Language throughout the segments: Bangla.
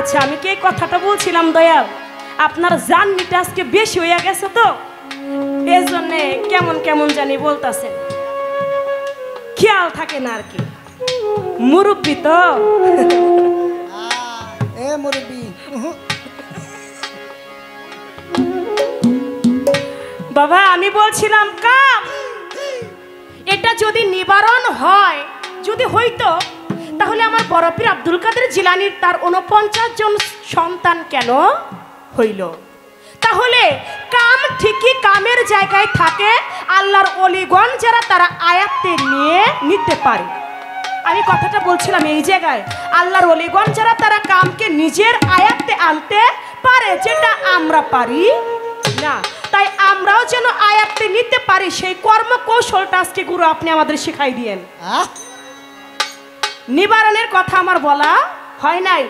আচ্ছা আমি কি এই কথাটা বলছিলাম দয়াল, আপনার জার্নিটা আজকে বেশি হয়ে গেছে তো এই জন্য কেমন কেমন জানি বলতেছেন, খেয়াল থাকে না আর কি, মুরব্বী তো। এ মুরব্বি বাবা আমি বলছিলাম কাম এটা যদি নিবারণ হয়, যদি হইতো তাহলে আমার বড় পীর আব্দুল কাদের জিলানীর তার 49 জন সন্তান কেন হইল? তাহলে কাম ঠিকই কামের জায়গায় থাকে, আল্লাহর ওলিগণ যারা তারা আয়াতে নিয়ে নিতে পারে। আমি কথাটা বলছিলাম এই জায়গায়, আল্লাহর ওলিগণ যারা তারা কামকে নিজের আয়াতে আনতে পারে, যেটা আমরা পারি না। তাই আমরাও যেন আয়াতে নিতে পারি, সেই কর্ম কৌশলটা আজকে গুরু আপনি আমাদের শিখাই দিয়েন। নিবারণের কথা আমার বলা হয় নাই,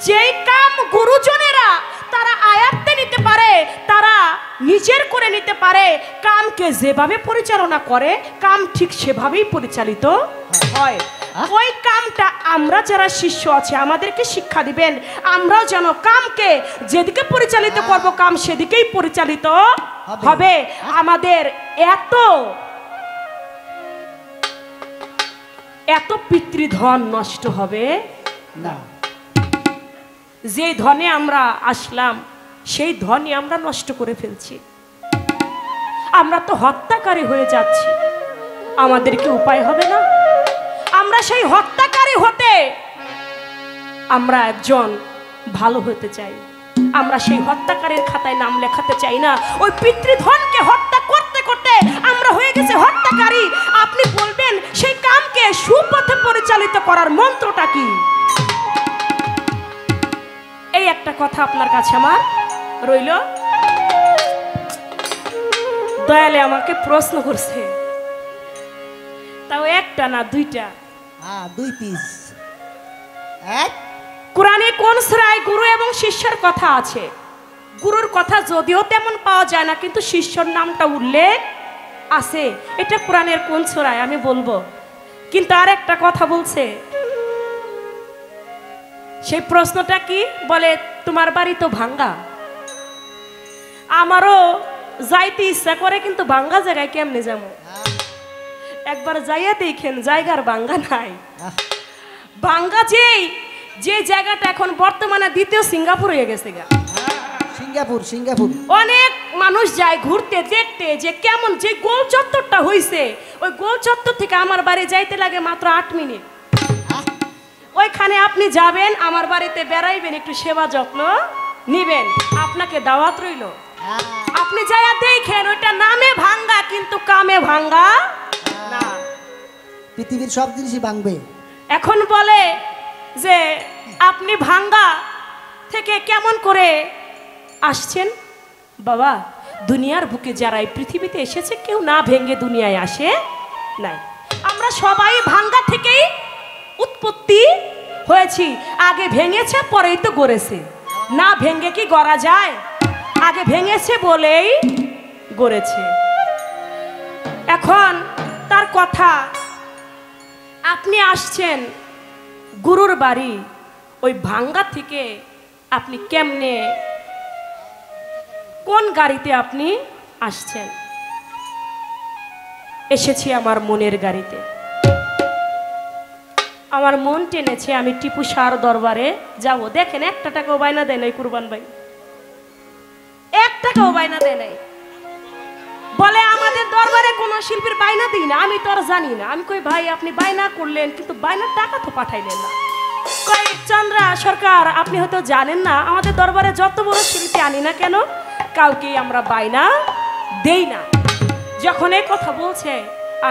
যেই কাম গুরুজনেরা তারা আয়াত্তে নিতে পারে, তারা নিজের করে নিতে পারে, কামকে যেভাবে পরিচালনা করে কাম ঠিক সেভাবেই পরিচালিত হয়। ওই কামটা আমরা যারা শিষ্য আছে আমাদেরকে শিক্ষা দিবেন, আমরাও যেন কামকে যেদিকে পরিচালিত করব কাম সেদিকেই পরিচালিত হবে। আমাদের এত পিতৃধন নষ্ট হবে না। যে ধনে আমরা আসলাম সেই ধনই আমরা নষ্ট করে ফেলছি, আমরা তো হত্যাকারী হয়ে যাচ্ছি। আমাদের কি উপায় হবে না? আমরা সেই হত্যাকারী হতে আমরা একজন ভালো হতে চাই, আমরা সেই হত্যাকারীর খাতায় নাম লেখাতে চাই না। ওই পিতৃধনকে হত্যা করতে করতে আমরা হয়ে গেছে হত্যাকারী। আপনি বলবেন সেই কামকে সুপথে পরিচালিত করার মন্ত্রটা কি? এই একটা কথা আপনার কাছে আমার রইল। দয়ালে আমাকে প্রশ্ন করছে, তাও একটা না দুইটা, দুই পিস। কোরআনে কোন সূরায় গুরু এবং শিষ্যের কথা আছে? গুরুর কথা যদিও তেমন পাওয়া যায় না, কিন্তু শিষ্যর নামটা উল্লেখ আছে। এটা কোরআনের কোন সূরায় আমি বলবো, কিন্তু আর একটা কথা বলছে। সেই প্রশ্নটা কি বলে, তোমার বাড়ি তো ভাঙ্গা। আমারও যাইতে ইচ্ছা করে, কিন্তু ভাঙ্গা জায়গায় কেমনে যাবো? একবার যাইয়া দেখেন জায়গার ভাঙ্গা নাই। ভাঙ্গা যে জায়গাটা এখন বর্তমানে দ্বিতীয় সিঙ্গাপুর হয়ে গেছে গা। সিঙ্গাপুর অনেক মানুষ যায় ঘুরতে দেখতে যে কেমন, যে গোল চত্বরটা হইছে, ওই গোল চত্বর থেকে আমার বাড়ি যাইতে লাগে মাত্র 8 মিনিট। ওইখানে আপনি যাবেন, আমার বাড়িতে বেড়াইবেন, একটু সেবা যত্ন নিবেন, আপনাকে দাওয়াত রইল। আপনি যাইয়া দেখেন ওইটা নামে ভাঙ্গা কিন্তু কামে ভাঙ্গা না। পৃথিবীর সব জিনিসই ভাঙবে। এখন বলে যে আপনি ভাঙ্গা থেকে কেমন করে আসছেন? বাবা, দুনিয়ার বুকে যারা এই পৃথিবীতে এসেছে কেউ না ভেঙে দুনিয়ায় আসে নাই। আমরা সবাই ভাঙ্গা থেকেই উৎপত্তি হয়েছি। আগে ভেঙেছে পরেই তো গড়েছে, না ভেঙে কি গড়া যায়? আগে ভেঙেছে বলেই গড়েছে। এখন তার কথা, আপনি আসছেন গুরুর বাড়ি, ওই ভাঙ্গা থেকে আপনি কেমনে, কোন গাড়িতে আপনি আসছেন? এসেছি আমার মনের গাড়িতে। আমার মন টেনেছে আমি টিপু শাহর দরবারে যাব। দেখেন 1 টাকাও বায়না দেয় নাই কুরবান ভাই, 1 টাকাও বায়না দেয় নাই। বলে আমাদের দরবারে কোনো শিল্পীর বায়না দিই না। আমি তো আর জানি না। আমি কই ভাই আপনি বায়না করলেন কিন্তু বায়নার টাকা তো পাঠাইলেন না। কই চন্দ্রা সরকার আপনি হয়তো জানেন না, আমাদের দরবারে যত বড় শিল্পী আনি না কেন কাউকে আমরা বায়না দেই না। যখন এই কথা বলছে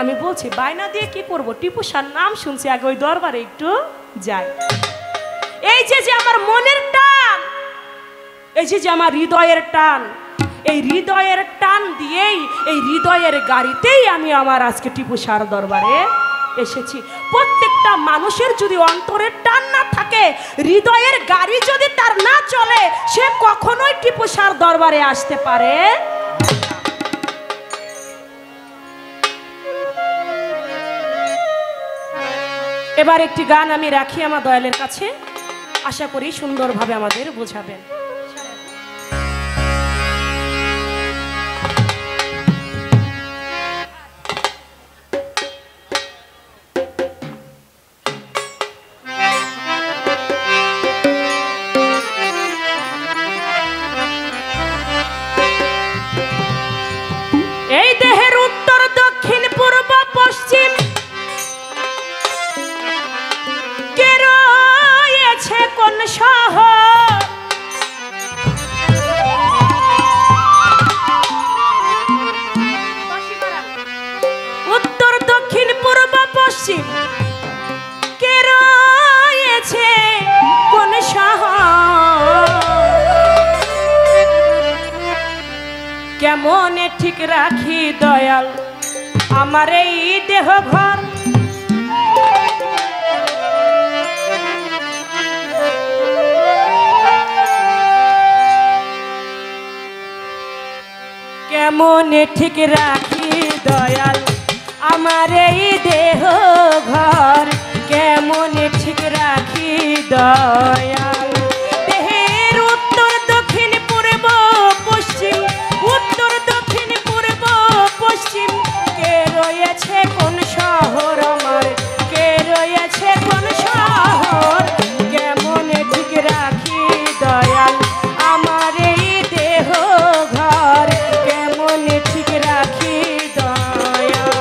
আমি বলছি বায়না দিয়ে কি করব? টিপু শাহর নাম শুনছি, আগে ওই দরবারে একটু যাই। এই যে আমার মনের টান, এই যে আমার হৃদয়ের টান, এই হৃদয়ের টান দিয়েই, এই হৃদয়ের গাড়িতেই আমি আমার আজকে টিপু শাহর দরবারে এসেছি। প্রত্যেকটা মানুষের যদি অন্তরের টান না থাকে, হৃদয়ের গাড়ি যদি তার না চলে, সে কখনোই টিপু শাহর দরবারে আসতে পারে। এবার একটি গান আমি রাখি আমার দয়ালের কাছে। আশা করি সুন্দরভাবে আমাদের বোঝাবেন। এই দেহের উত্তর দক্ষিণ পূর্ব পশ্চিম কে রয়েছে কোন শহর? উত্তর দক্ষিণ পূর্ব পশ্চিম কে রয়েছে কোন শহর? কেমনে ঠিক রাখি দয়াল আমার এই দেহ ঘর? কেমনে ঠিক রাখি দয়াল আমার এই দেহ ঘর? কেমনে ঠিক রাখি দয়াল? দেহের উত্তর দক্ষিণ পূর্ব পশ্চিম, উত্তর দক্ষিণ পূর্ব পশ্চিম কে রয়েছে কোন শহর আমার? কে রয়েছে কোন শহর? কেমনে ঠিক রাখি দয়াল আমার এই দেহ ঘর? কেমনে ঠিক রাখি দয়াল?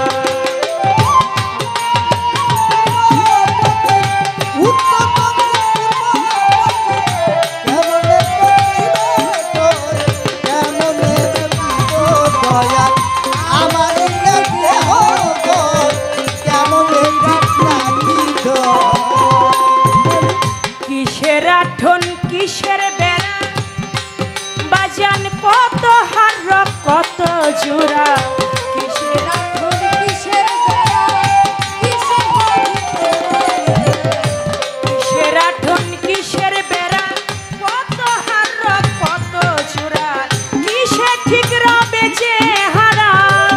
কিসের আঠন কিসের বেড়া বাজান কত হার কত জোড়া? কিসের আঠন কিসের বেড়া, কিসের আঠন কিসের বেড়া কত হার কত জোড়া? কিসে ঠিক রবে যে হারা,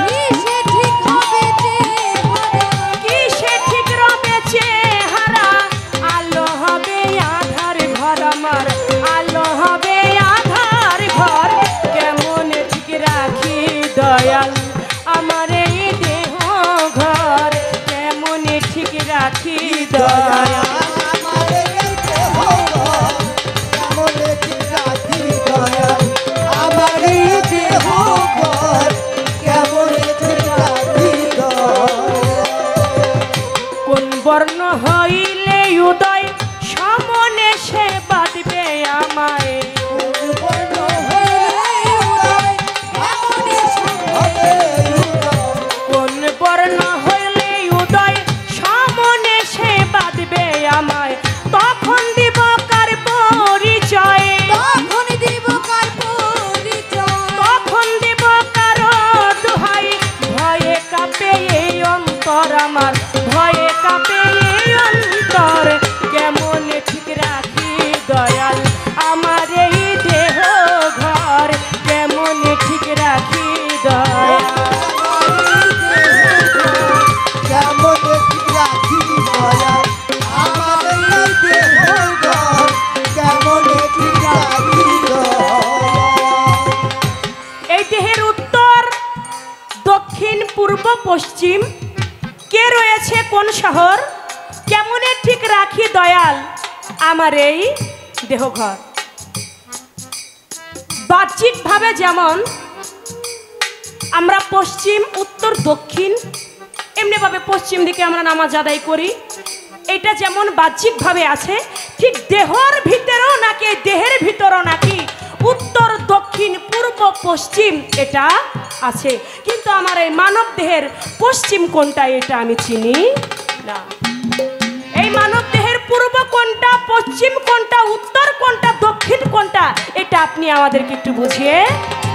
কিসে ঠিক হবে যে হারা, কিসে ঠিক রবে যে হারা? আলো হবে আধার ঘর আমার, আলো হবে আধার ঘর। কেমনে ঠিক রাখি দয়াল আমার এই দেহ ঘর? কেমনে ঠিক রাখি দয়াল? কোন বর্ণ হইলে উদয় সমনে সে বাঁধবে আমায়? কোন বর্ণ হইলে উদয় সমনে সে বাঁধবে আমায়? তখন দিব কার পরিচয়, তখন দিব কার পরিচয়, তখন দিব কার দোহাই? ভয়ে কাঁপে এই অন্তর আমার, ভয়ে কাঁপে এই অন্তর। কেমনে ঠিক রাখি দয়াল আমার এই দেহ ঘর? কেমনে ঠিক রাখি দয়াল? এই দেহের উত্তর দক্ষিণ পূর্ব পশ্চিম কে রয়েছে কোন শহর? কেমনে ঠিক রাখি দয়াল আমার এই দেহ ঘর? বাহ্যিকভাবে যেমন আমরা পশ্চিম উত্তর দক্ষিণ এমনিভাবে পশ্চিম দিকে আমরা নামাজ আদায় করি, এটা যেমন বাহ্যিকভাবে আছে, ঠিক দেহের ভিতরেও নাকি, দেহের ভিতরেও নাকি উত্তর দক্ষিণ পূর্ব পশ্চিম এটা আছে। কিন্তু আমার এই মানব দেহের পশ্চিম কোনটা এটা আমি চিনি না। এই মানব দেহের পূর্ব কোনটা, পশ্চিম কোনটা, উত্তর কোনটা, দক্ষিণ কোনটা, এটা আপনি আমাদেরকে একটু বুঝিয়ে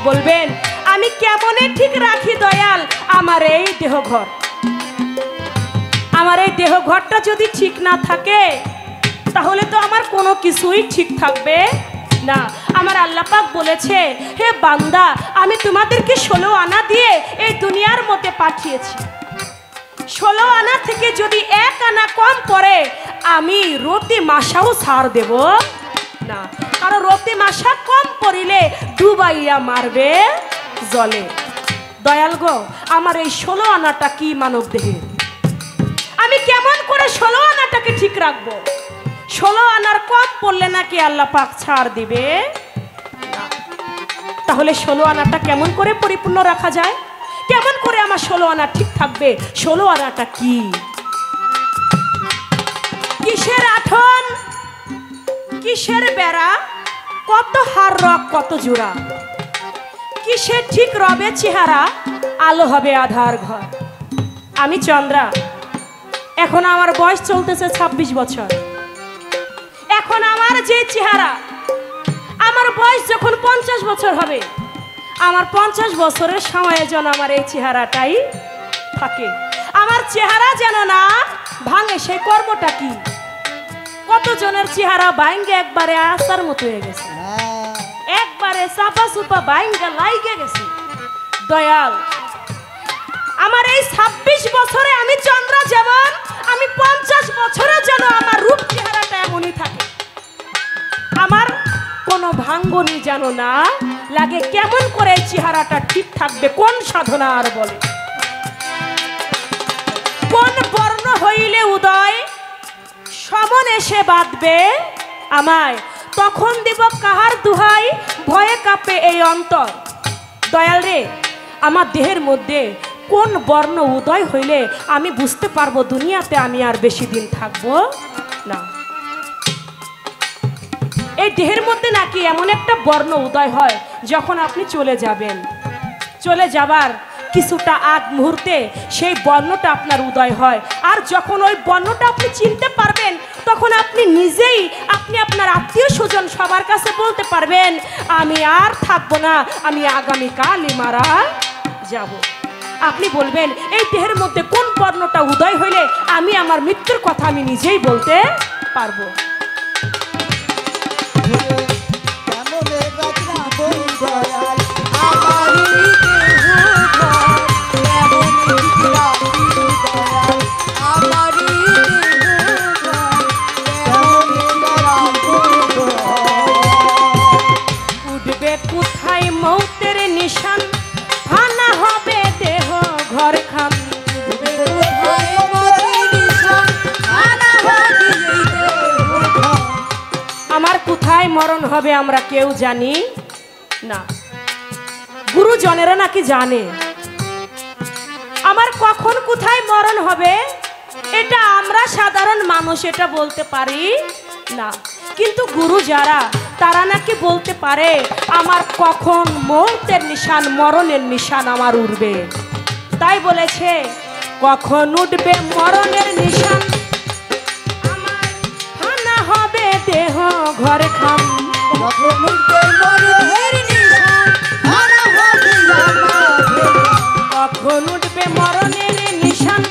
বলবেন। আমি কেমনে ঠিক রাখি দয়াল আমার এই দেহ ঘর? আমার এই দেহ ঘরটা যদি ঠিক না থাকে তাহলে তো আমার কোনো কিছুই ঠিক থাকবে না। আমার আল্লাহ পাক বলেছে, হে বান্দা আমি তোমাদেরকে 16 আনা দিয়ে এই দুনিয়ার মধ্যে পাঠিয়েছি। 16 আনা থেকে যদি 1 আনা কম পড়ে আমি রতি মাসাও ছাড় দেব না, কারণ রতি মাসা কম পড়িলে ডুবাইয়া মারবে জলে। দয়াল গো, আমার এই 16 আনাটা কি মানব দেহের, আমি কেমন করে 16 আনাটাকে ঠিক রাখবো? 16 আনার কম পড়লে নাকি আল্লাহ পাক ছাড় দিবে না। তাহলে 16 আনাটা কেমন করে পরিপূর্ণ রাখা যায়? কেমন করে আমার 16 আনা ঠিক থাকবে? 16 আনাটা কি? কিসের আঠন, কিসের বেড়া, কত হার রক কত জোড়া, কিসের ঠিক রবে চেহারা, আলো হবে আধার ঘর। আমি চন্দ্রা, এখন আমার বয়স চলতেছে 26 বছর। এখন আমার যে চেহারা, আমার বয়স যখন 50 বছর হবে, আমার 50 বছরের সময়ে যেন আমার এই চেহারাটাই থাকে, আমার চেহারা যেন না ভাঙে। সেই কর্মটা কি? কতজনের চেহারা ভাঙ্গে একবারে আসার মতো হয়ে গেছে, একবারে চাপা চুপা ভাঙ্গা লাইগে গেছে। দয়াল, আমার এই 26 বছরে আমি চন্দ্রা যেমন, আমি 50 বছরে যেন আমার রূপ চেহারাটা এমনই থাকে, আমার কোনো ভাঙ্গনি যেন না লাগে। কেমন করে এই চেহারাটা ঠিক থাকবে? কোন সাধনা আর বলে? কোন বর্ণ হইলে উদয় সমন এসে বাঁধবে আমায়, তখন দিব কাহার দুহাই, ভয়ে কাঁপে এই অন্তর। দয়াল রে, আমার দেহের মধ্যে কোন বর্ণ উদয় হইলে আমি বুঝতে পারবো দুনিয়াতে আমি আর বেশি দিন থাকবো না। এই দেহের মধ্যে নাকি এমন একটা বর্ণ উদয় হয় যখন আপনি চলে যাবেন, চলে যাবার কিছুটা আগ মুহূর্তে সেই বর্ণটা আপনার উদয় হয়। আর যখন ওই বর্ণটা আপনি চিনতে পারবেন, তখন আপনি নিজেই, আপনি আপনার আত্মীয় স্বজন সবার কাছে বলতে পারবেন, আমি আর থাকবো না, আমি আগামীকালই মারা যাব। আপনি বলবেন এই দেহের মধ্যে কোন বর্ণটা উদয় হইলে আমি আমার মৃত্যুর কথা আমি নিজেই বলতে পারবো। উঠবে কোথায় মৌতের নিশান, ফানা হবে দেহ ঘর খান। আমার কোথায় মরণ হবে আমরা কেউ জানি না, গুরুজনেরা নাকি জানে। আমার কখন কোথায় মরণ হবে এটা আমরা সাধারণ মানুষ এটা বলতে পারি না, কিন্তু গুরু যারা তারা নাকি বলতে পারে আমার কখন মৌতের নিশান, মরণের নিশান আমার উঠবে। তাই বলেছে কখন উঠবে মরণের নিশান, আমার ফানা হবে দেহ ঘর খাম। কখন উঠবে মরণের নিশান, ফানা হবে কখন উঠবে মরণের নিশান,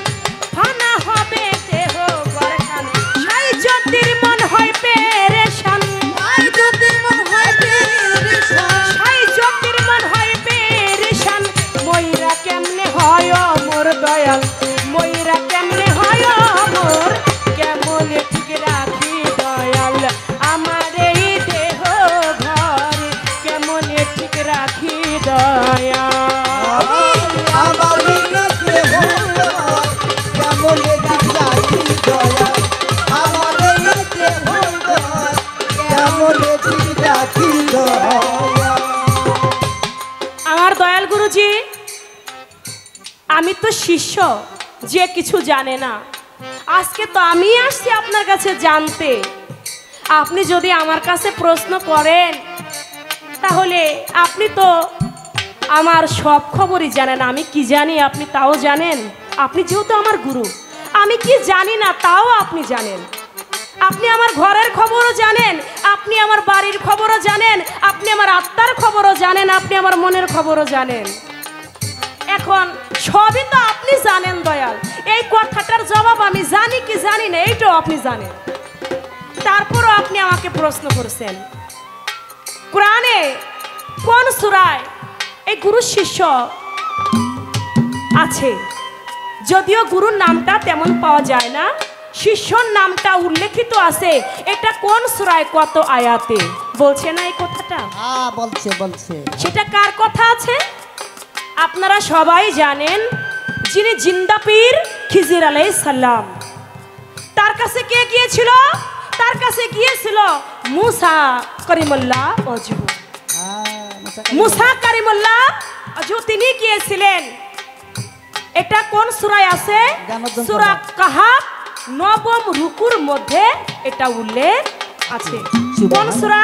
ফানা হবে দেহ ঘর খাম। সাই জ্যোতির মন হয় পেরেশান, সাই জ্যোতির মন হয় পেরেশান, সাই জ্যোতির মন হয় পেরেশান। ময়রা কেমনে হয় মোর দয়াল, ময়রা কেমনে হয় মোর, কেমন ঠিক রাখি দয়াল আমার এই দেহ ঘর, কেমন ঠিক রাখি দয়াল। আমার দয়াল গুরুজি, আমি তো শিষ্য, যে কিছু জানে না। আজকে তো আমি আসছি আপনার কাছে জানতে। আপনি যদি আমার কাছে প্রশ্ন করেন তাহলে আপনি তো আমার সব খবরই জানেন। আমি কি জানি আপনি তাও জানেন। আপনি যেহেতু আমার গুরু, আমি কি জানি না তাও আপনি জানেন। আপনি আমার ঘরের খবরও জানেন, আপনি আমার বাড়ির খবরও জানেন, আপনি আমার আত্মার খবরও জানেন, আপনি আমার মনের খবরও জানেন। এখন সবই তো আপনি জানেন দয়াল। এই কথাটার জবাব আমি জানি কি জানি না এইটাও আপনি জানেন, তারপরও আপনি আমাকে প্রশ্ন করছেন কোরআনে কোন সূরায় এই গুরু শিষ্য আছে যদিও গুরুর নামটা তেমন পাওয়া যায় না, শিষ্যর নামটা উল্লেখিত আছে। এটা কোন সূরায় কত আয়াতে বলছে না এই কথাটা? হ্যাঁ বলছে বলছে। সেটা কার কথা আছে? আপনারা সবাই জানেন, যিনি জিন্দা পীর খিজির আলাইহিস সালাম, তার কাছে কে গিয়েছিল? তার কাছে গিয়েছিল মুসা করিমুল্লাহ ওয়াজহু। মুসা কারিমুল্লাহ ওয়াজহু তিনি গিয়েছিলেন। এটা কোন সূরায় আছে? সূরা কাহাফ 9ম রুকুর মধ্যে এটা উল্লেখ আছে। কোন সূরা?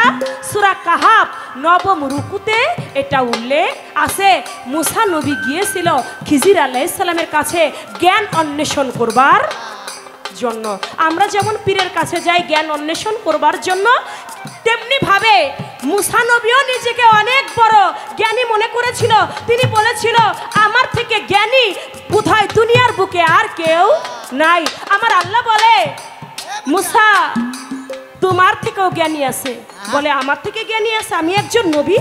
সূরা কাহাফ 9ম রুকুতে এটা উল্লেখ আছে। মুসা নবী গিয়েছিল খিজির আলাইহিস সালামের কাছে জ্ঞান অন্বেষণ করবার জন্য। আমরা যেমন পীরের কাছে যাই জ্ঞান অন্বেষণ করবার জন্য, তেমনি ভাবে মুসা নবীও নিজেকে অনেক বড় জ্ঞানী মনে করেছিল। তিনি বলেছিল, আমার থেকে জ্ঞানী বোধহয় দুনিয়ার বুকে আর কেউ নাই। আমার আল্লাহ বলে, মুসা তোমার থেকেও জ্ঞানী আছে। বলে, আমার থেকে জ্ঞানী আছে? আমি একজন নবী,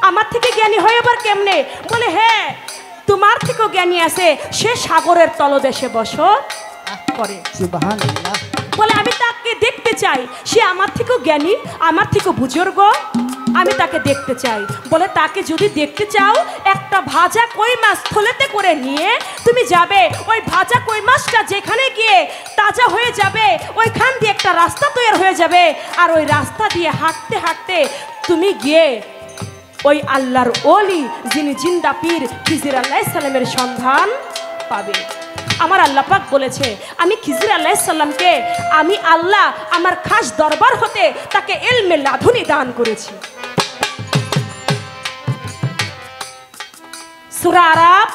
আমার থেকে জ্ঞানী হয় আবার কেমনে? বলে, হ্যাঁ তোমার থেকেও জ্ঞানী আছে, সে সাগরের তলদেশে বসত করে। সুবহানাল্লাহ। বলে, আমি তাকে দেখতে চাই, সে আমার থেকেও জ্ঞানী, আমার থেকেও বুজুর্গ, আমি তাকে দেখতে চাই। বলে, তাকে যদি দেখতে চাও, একটা ভাজা কই মাছ থলেতে করে নিয়ে তুমি যাবে। ওই ভাজা কই মাছটা যেখানে গিয়ে তাজা হয়ে যাবে, ওইখান দিয়ে একটা রাস্তা তৈরি হয়ে যাবে। আর ওই রাস্তা দিয়ে হাঁটতে হাঁটতে তুমি গিয়ে ওই আল্লাহর ওলি, যিনি জিন্দা পীর খিজির আলাইহিস সালামের সন্ধান পাবে। আমার আল্লাহ পাক বলেছে, আমি খিজির আলাইহিস সালামকে, আমি আল্লাহ আমার খাস দরবার হতে তাকে ইলমে লাদুনি দান করেছি। সূরা আরাফ,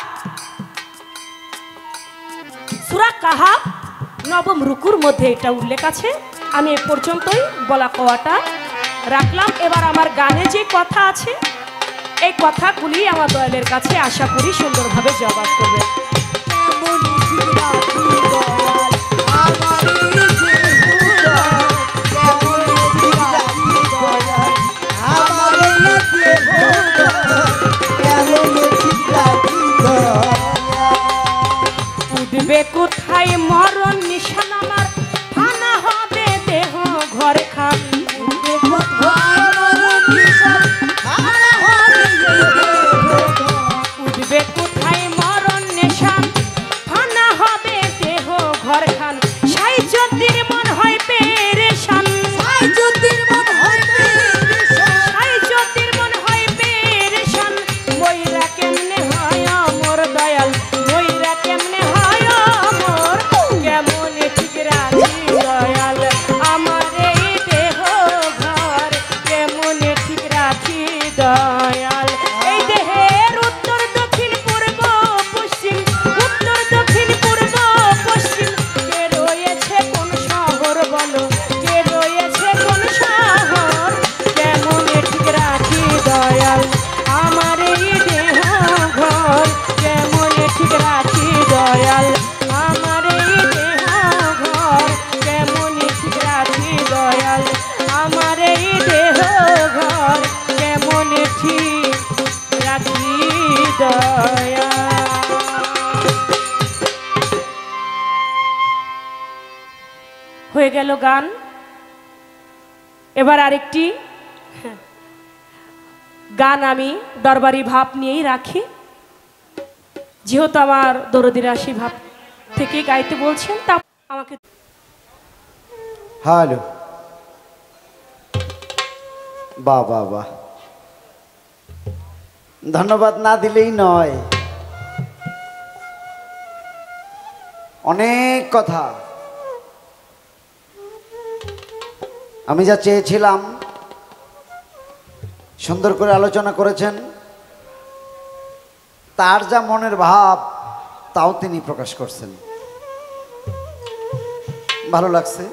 সূরা কাহাফ 9ম রুকুর মধ্যে এটা উল্লেখ আছে। আমি এ পর্যন্তই বলা কওয়াটা রাখলাম। এবার আমার গানে যে কথা আছে, এই কথাগুলি আমার দয়ালের কাছে আশা করি সুন্দরভাবে জবাব করবে। উঠবে কোথায় মরণ নিশান আমার, ফানা হবে দেহ ঘর খান। উঠবে কোথায় মরণ নিশান, ফানা হবে দেহ ঘর খান। সাই জ্যোতির মন হয় পেরেশান, সাই জ্যোতির মন হয় পেরেশান। ময়রা কেমনে হয় আমার দয়াল, ময়রা কেমনে হয় আমার, কেমনে ঠিক রাখি দয়াল আমার এই দেহ ঘর, কেমনে ঠিক রাখি দয়াল। এই দেহের উত্তর দক্ষিণ পূর্ব পশ্চিম, উত্তর দক্ষিণ পূর্ব পশ্চিম, কে রয়েছে কোন শহর বলো, কে রয়েছে কোন শহর, কেমনে ঠিক রাখি দয়াল আমার এই দেহ ঘর, কেমনে ঠিক রাখি দয়াল আমার এই দেহ ঘর, কেমনে ঠিক রাখি দয়াল আমার এই দেহ ঘর, কেমনে ঠিক রাখি দয়াল। হয়ে গেল গান। এবার আরেকটি গান আমি দরবারি ভাব নিয়েই রাখি, যেহেতু আমার দরদি রাশি ভাব থেকে গাইতে বলছেন, তা আমাকে। হ্যালো, বাহ বাহ বাহ, ধন্যবাদ না দিলেই নয়। অনেক কথা আমি যা চেয়েছিলাম সুন্দর করে আলোচনা করেছেন, তার যা মনের ভাব তাও তিনি প্রকাশ করছেন। ভালো লাগছে।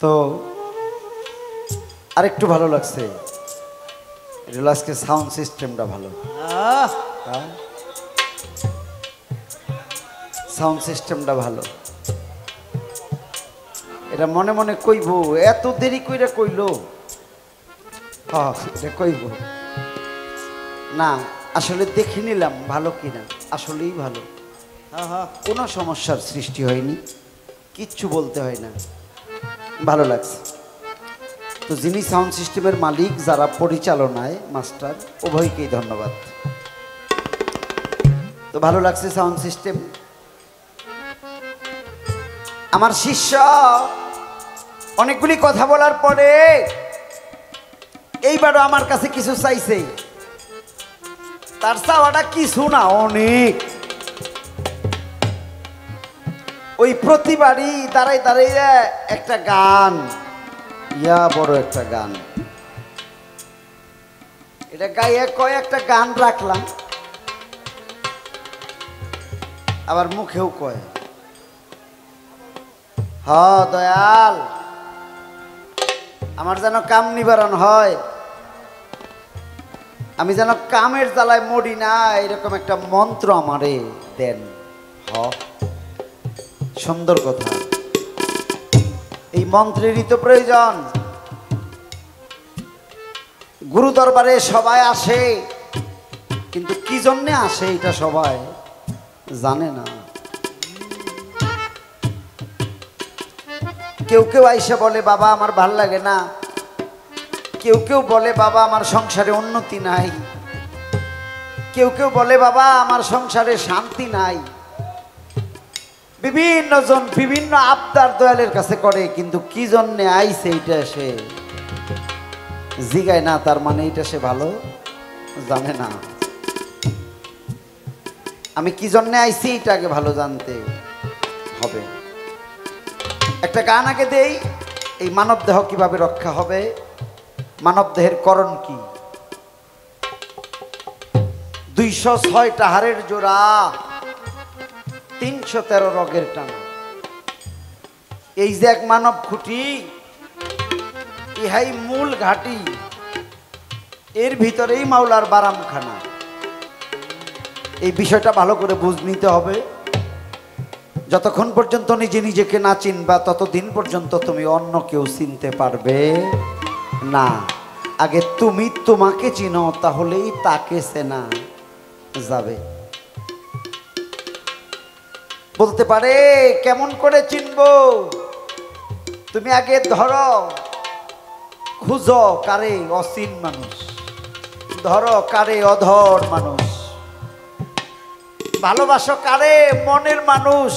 তো আরেকটু ভালো লাগছে, আজকে সাউন্ড সিস্টেমটা ভালো। সাউন্ড সিস্টেমটা ভালো। এটা মনে মনে কইব, এত দেরি কইরা কইল, এটা কইব না। আসলে দেখে নিলাম ভালো কিনা, আসলেই ভালো। কোনো সমস্যার সৃষ্টি হয়নি, কিচ্ছু বলতে হয় না, ভালো লাগছে। তো যিনি সাউন্ড সিস্টেমের মালিক, যারা পরিচালনায় মাস্টার, উভয়কেই ধন্যবাদ। তো ভালো লাগছে সাউন্ড সিস্টেম। আমার শিষ্য অনেকগুলি কথা বলার পরে এইবারও আমার কাছে কিছু চাইছে। তার চাওয়াটা কিছু না, অনেক। ওই প্রতিবারই দাঁড়াই দাঁড়াইয়া একটা গান, বড় একটা গান, এটা গায়ে কয় একটা গান রাখলাম, আবার মুখেও কয় দয়াল আমার যেন কাম নিবারণ হয়, আমি যেন কামের জ্বালায় মরি না, এরকম একটা মন্ত্র আমারে দেন। সুন্দর কথা, এই মন্ত্রেরই তো প্রয়োজন। গুরু দরবারে সবাই আসে, কিন্তু কি জন্যে আসে এটা সবাই জানে না। কেউ কেউ আইসা বলে বাবা আমার ভাল লাগে না, কেউ কেউ বলে বাবা আমার সংসারে উন্নতি নাই, কেউ কেউ বলে বাবা আমার সংসারে শান্তি নাই। বিভিন্ন জন বিভিন্ন আবদার দয়ালের কাছে করে, কিন্তু কি জন্যে আইছে এটা সে জিগায় না, তার মানে এটা সে ভালো জানে না। আমি কি জন্যে আইছি এটা আগে ভালো জানতে হবে। একটা গান আগে দেই, এই মানব দেহ কিভাবে রক্ষা হবে, মানব দেহের করণ কি। 206টা হাড়ের জোড়া, 313 রগের টানা, এই যে এক মানব খুঁটি, ইহাই মূল ঘাটি, এর ভিতরেই মাওলার বারামখানা। এই বিষয়টা ভালো করে বুঝ নিতে হবে। যতক্ষণ পর্যন্ত নিজে নিজেকে না চিনবা, ততদিন পর্যন্ত তুমি অন্য কেউ চিনতে পারবে না। আগে তুমি তোমাকে চিনো, তাহলেই তাকে চেনা যাবে। বলতে পারে কেমন করে চিনবো? তুমি আগে ধরো, খুঁজো কারে অচিন মানুষ, ধরো কারে অধর মানুষ, ভালোবাসো কারে মনের মানুষ।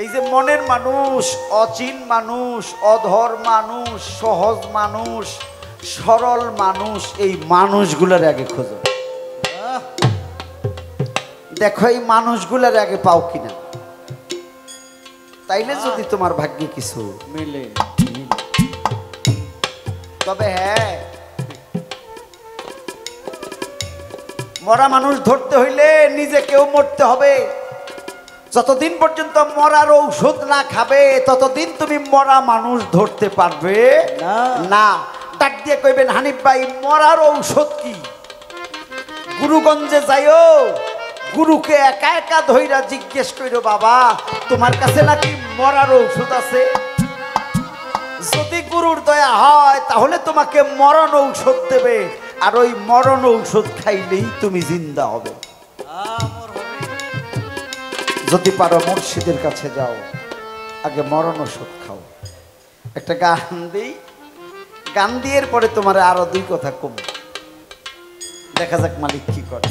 এই যে মনের মানুষ, অচিন মানুষ, অধর মানুষ, সহজ মানুষ, সরল মানুষ, এই মানুষগুলোর আগে খোঁজো। দেখো এই মানুষগুলোর আগে পাও কিনা, তাইলে যদি তোমার ভাগ্যে কিছু মিলে। তবে হ্যাঁ, মরা মানুষ ধরতে হইলে নিজেকেও মরতে হবে। যতদিন পর্যন্ত মরার ঔষধ না খাবে, ততদিন তুমি মরা মানুষ ধরতে পারবে না। ডাক দিয়ে কইবেন হানিফ ভাই মরার ঔষধ কি? গুরুগঞ্জে যাইও, গুরুকে একা একা ধইরা জিজ্ঞেস করো বাবা তোমার কাছে নাকি মরার ঔষধ আছে? যদি গুরুর দয়া হয় তাহলে তোমাকে মরণ ঔষধ দেবে, আর ওই মরণ ঔষধ খাইলেই তুমি জিন্দা হবে। যদি পারো মুর্শিদের কাছে যাও, আগে মরণ ঔষধ খাও। একটা গান দিই, গান দিয়ে পরে তোমার আরো দুই কথা কম, দেখা যাক মালিক কি করে।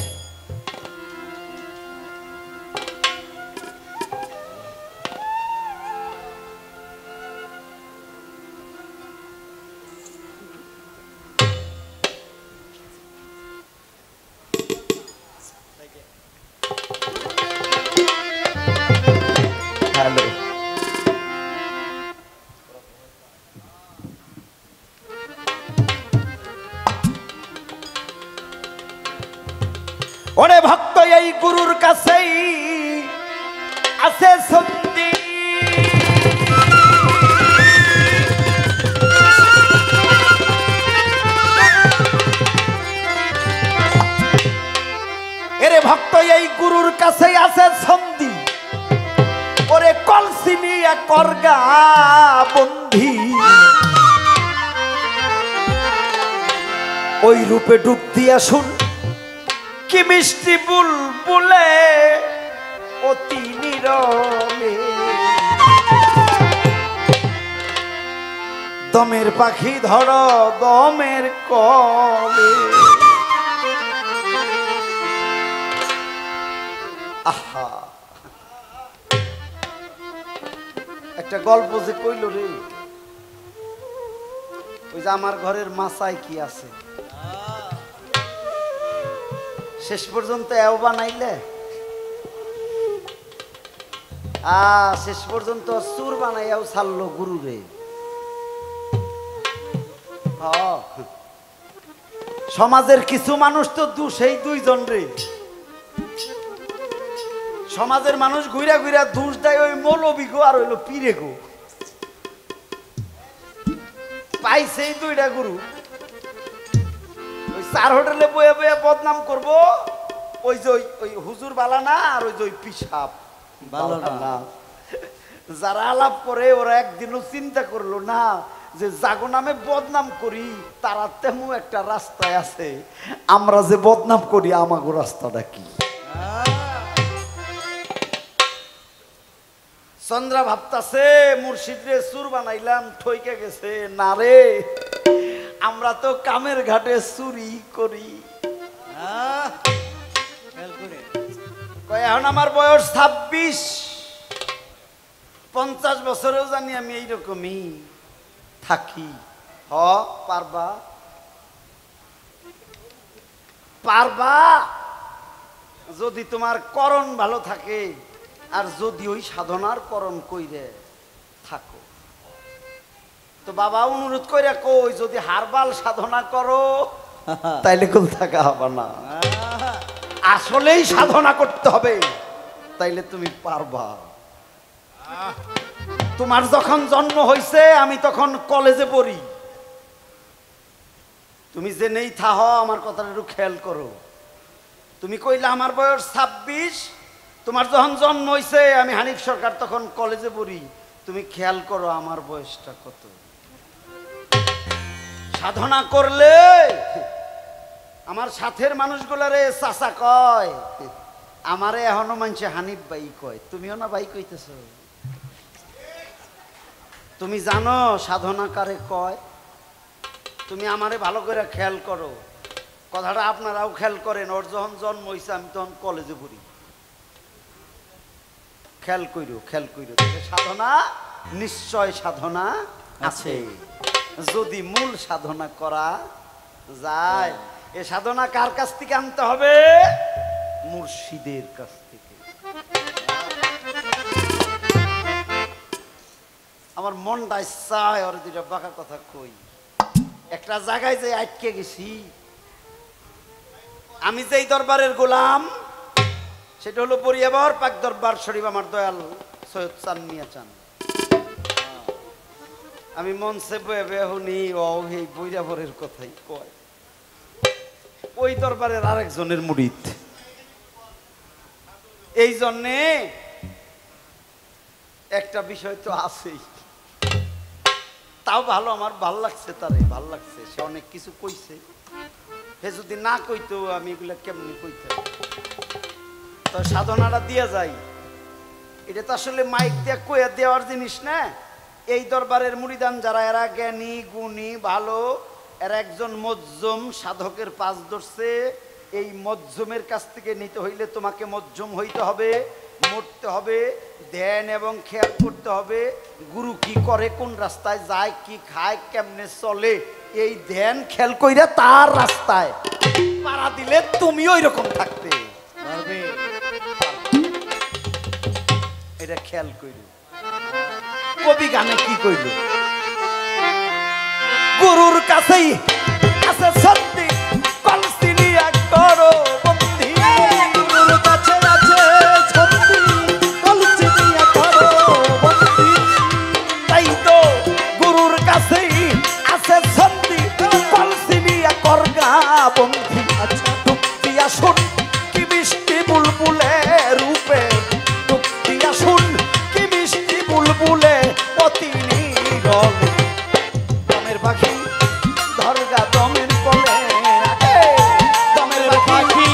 হ্যালো, ওরে ভক্ত এই গুরুর কাছেই আছে সন্ধি, এরে ভক্ত এই গুরুর কাছেই আছে সন্ধি, ওরে কলসিনি করগা বন্ধি, ওই রূপে ডুব দিয়া শুন কি মিষ্টি বুলবুলে অতি নীরবে দমের পাখি ধর দমের কলে আহা একটা গল্প যে কইল রে ওই যে আমার ঘরের মাছায় কি আছে শেষ পর্যন্ত এও বানাইলে শেষ পর্যন্ত সুর বানাইয়াও ছাড়লো গুরু রে সমাজের কিছু মানুষ তো সেই দুইজন রে সমাজের মানুষ ঘুরা ঘুরা দোষ দেয় ওই মৌলবী গো আর হইলো পীরে গো পাইছে এই দুইটা গুরু ওই চার হোটেলে বয়ে বয়ে বদনাম করব ওই যে ওই হুজুর বালা না আর ওই যে ওই পিসাব বালা না যারা আলাপ করে ওরা একদিনও চিন্তা করলো না যে জাগো নামে বদনাম করি তারা তেমন একটা রাস্তায় আছে আমরা যে বদনাম করি আমাগো রাস্তাটা কি চন্দ্রা ভাবতাছে মুর্শিদ রে সুর বানাইলাম ঠইকে গেছে না রে আমরা তো কামের ঘাটে চুরি করি এখন আমার বয়স 26 50 বছরেও জানি আমি এইরকমই থাকি পারবা পারবা যদি তোমার করণ ভালো থাকে আর যদি ওই সাধনার করণ কইরে থাকো তো বাবা অনুরোধ কইরা কই যদি হারবাল সাধনা করো তাইলে কোন থাকা হবে না আসলেই সাধনা করতে হবে তাইলে তুমি পারবা তোমার যখন জন্ম হইছে আমি তখন কলেজে পড়ি তুমি যে নেই থাহ আমার কথাটা একটু খেয়াল করো তুমি কইলে আমার বয়স 26 তোমার যখন জন্ম হইছে আমি হানিফ সরকার তখন কলেজে পড়ি তুমি খেয়াল করো আমার বয়সটা কত সাধনা করলে আমার সাথের মানুষগুলারে চাচা কয় আমারে এখনো মানুষে হানিফ ভাই কয় তুমিও না ভাই কইতেছ তুমি জানো সাধনা কারে কয় তুমি আমারে ভালো করে খেয়াল করো কথাটা আপনারাও খেয়াল করেন ওর যখন জন্ম হইছে আমি তখন কলেজে পড়ি খেয়াল কইরো সাধনা নিশ্চয় সাধনা আছে যদি মূল সাধনা করা যায় এ সাধনা কার কাছ থেকে আনতে হবে মুর্শিদের কাছ থেকে আমার মনটা চায় ওর দুইটা বাঁকা কথা কই একটা জায়গায় যে আটকে গেছি আমি যেই দরবারের গোলাম সেটা হলো পরিয়াবর পাক দরবার শরীফ আমার দয়াল সৈয়দ চান মিয়া চান আমি মঞ্চে বয়ে শুনি ও এই বৈরাবরের কথাই কয় ওই দরবারের আরেকজনের মুরিদ এই জন্যে একটা বিষয় তো আছেই তাও ভালো আমার ভাল লাগছে তারে ভাল লাগছে সে অনেক কিছু কইছে সে যদি না কইতো আমি এগুলা কেমনি কইতে তো সাধনাটা দিয়ে যাই এটা তো আসলে মাইক দিয়ে কইয়া দেওয়ার জিনিস না এই দরবারের মুরিদান যারা এরা জ্ঞানী গুণী ভালো এরা একজন মজ্জুম সাধকের পাশ ধরছে এই মজ্জুমের কাছ থেকে নিতে হইলে তোমাকে মজ্জুম হইতে হবে মরতে হবে ধ্যান এবং খেয়াল করতে হবে গুরু কি করে কোন রাস্তায় যায় কি খায় কেমনে চলে এই ধ্যান খেয়াল কইরা তার রাস্তায় পাড়া দিলে তুমিও এরকম থাকতে পারবে এটা খেয়াল কইরো কবি গানে কি কইল গুরুর কাছেই আছে সত্যি কলসিলিয়া করো বন্ধি গুরুর কাছে আছে সত্যি কলসিলিয়া করো বন্ধি তাই তো গুরুর কাছেই আছে সত্যি কলসিলিয়া করগা বন্ধি আচ্ছা তুকিয়া শুন কি মিষ্টি বুলবুলে রূপে তুকিয়া শুন কি মিষ্টি বুলবুলে অতি নীরবে দমের পাখি ধরগা দমের কোলে দমের পাখি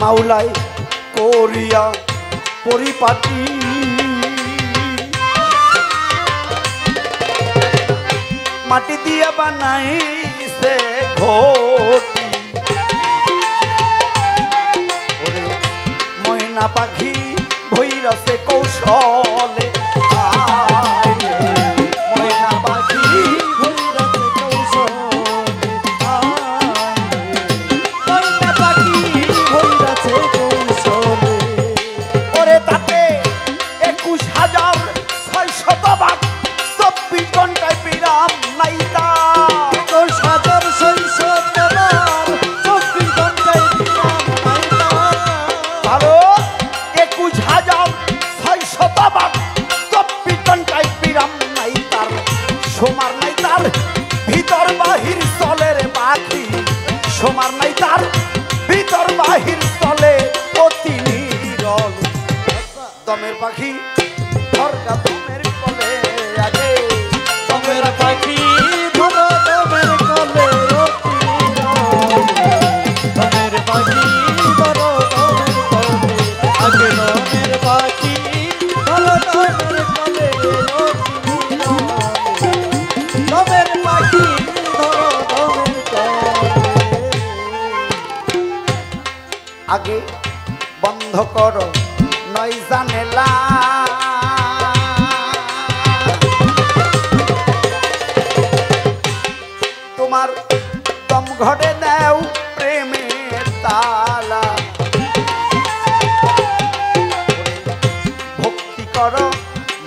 মাওলাই করিয়া পরিপাটি মাটি দিয়া বানাইছে ঘটি ওরে ময়না পাখি ভৈরসে কৌশলে ময়না পাখি ভৈরসে কৌশলে ময়না পাখি ভৈরসে কৌশলে ওরে তাতে 21,600 বাঘ 24 ঘন্টায় বিরাম নাই তার 21,600 বাঘ 24 ঘন্টায় বিরাম নাই তার ভালো 21,600 বাঘ 24 ঘন্টায় বিরাম নাই তার সোমার নাই তার ভিতর বাহির চলে রে পাখি সোমার নাই তার ভিতর বাহির চলে অতি নীরব দমের পাখি ধরকা দমের কলে আগে দমের পাখি ধরো দমের কলে অতি নীরব দমের পাখি ধরো দমের কলে আগে দমের পাখি ধরো দমের কলে অতি নীরব দমের পাখি ধরো দমের কলে আগে বন্ধ করো নয় জানেলা তোমার দম ঘটে দাও প্রেমের তালা ভক্তি করো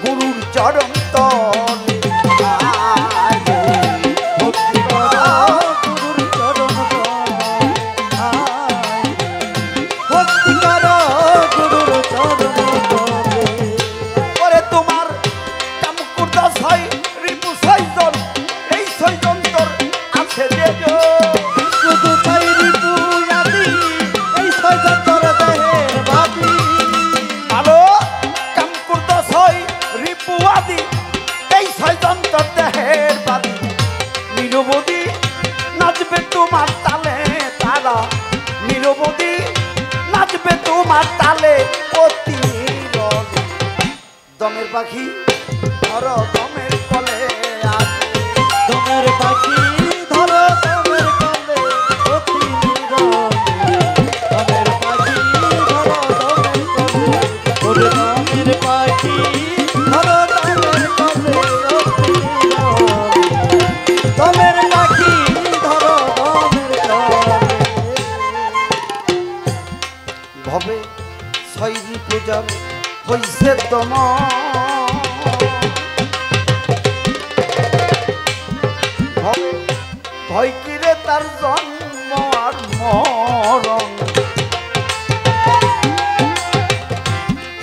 গুরুর চরণ তলে ভক্তি করো গুরুর চরণ ভক্তি করো গুরুর চরণ ওরে তোমার কামকুর্দা ছয় রিপু 6 জন এই 6 জন তোর আছে দেজো শুধু তাই রিপু আদি এই 6 জন তোর দেহের বাদি ভালো কামকুর্দা ছয় রিপু আদি এই 6 জন তোর দেহের বাদি নিরবধি নাচবে তোমার তালে তারা নিরবধি নাচবে তোমার তালে অতি নীরব দমের পাখি ধরো দমের কলে আগে দমের পাখি ধরো দমের কলে অতি নীরব দমের পাখি ধরো দমের কলে ওরে দমের পাখি ধরো দমের কলে অতি নীরব দমের পাখি ধরো দমের কলে ভবে ছয়রি পূজার হইছে তম ভবে ভয় কিরে তার জন্ম আর মরণ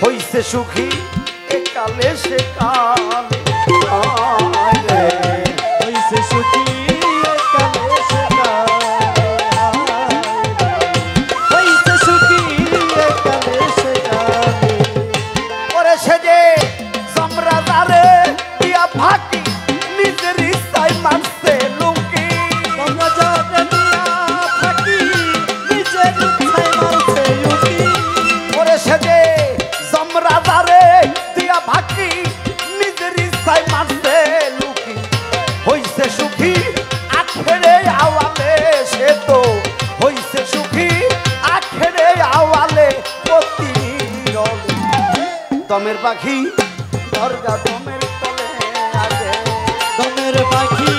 হইছে সুখী একালে সে কালে হইছে সুখী একালে সে হইছে সুখী একালে সে ওরে সে যে সম্রাজারে দিয়া ফাঁকি নিজের ইচ্ছায় মারছে লুকি সম্রাজারে দিয়া ফাঁকি নিজের ইচ্ছায় মারছে লুকি ওরে সে যে সম্রাজারে দিয়া ফাঁকি নিজের ইচ্ছায় মারছে লুকি হইছে সুখী আখেরে আওয়ালে সে তো হইছে সুখী আখেরে আওয়ালে অতি নীরব দমের পাখি ধরগা দমের কলে আগে দমের পাখি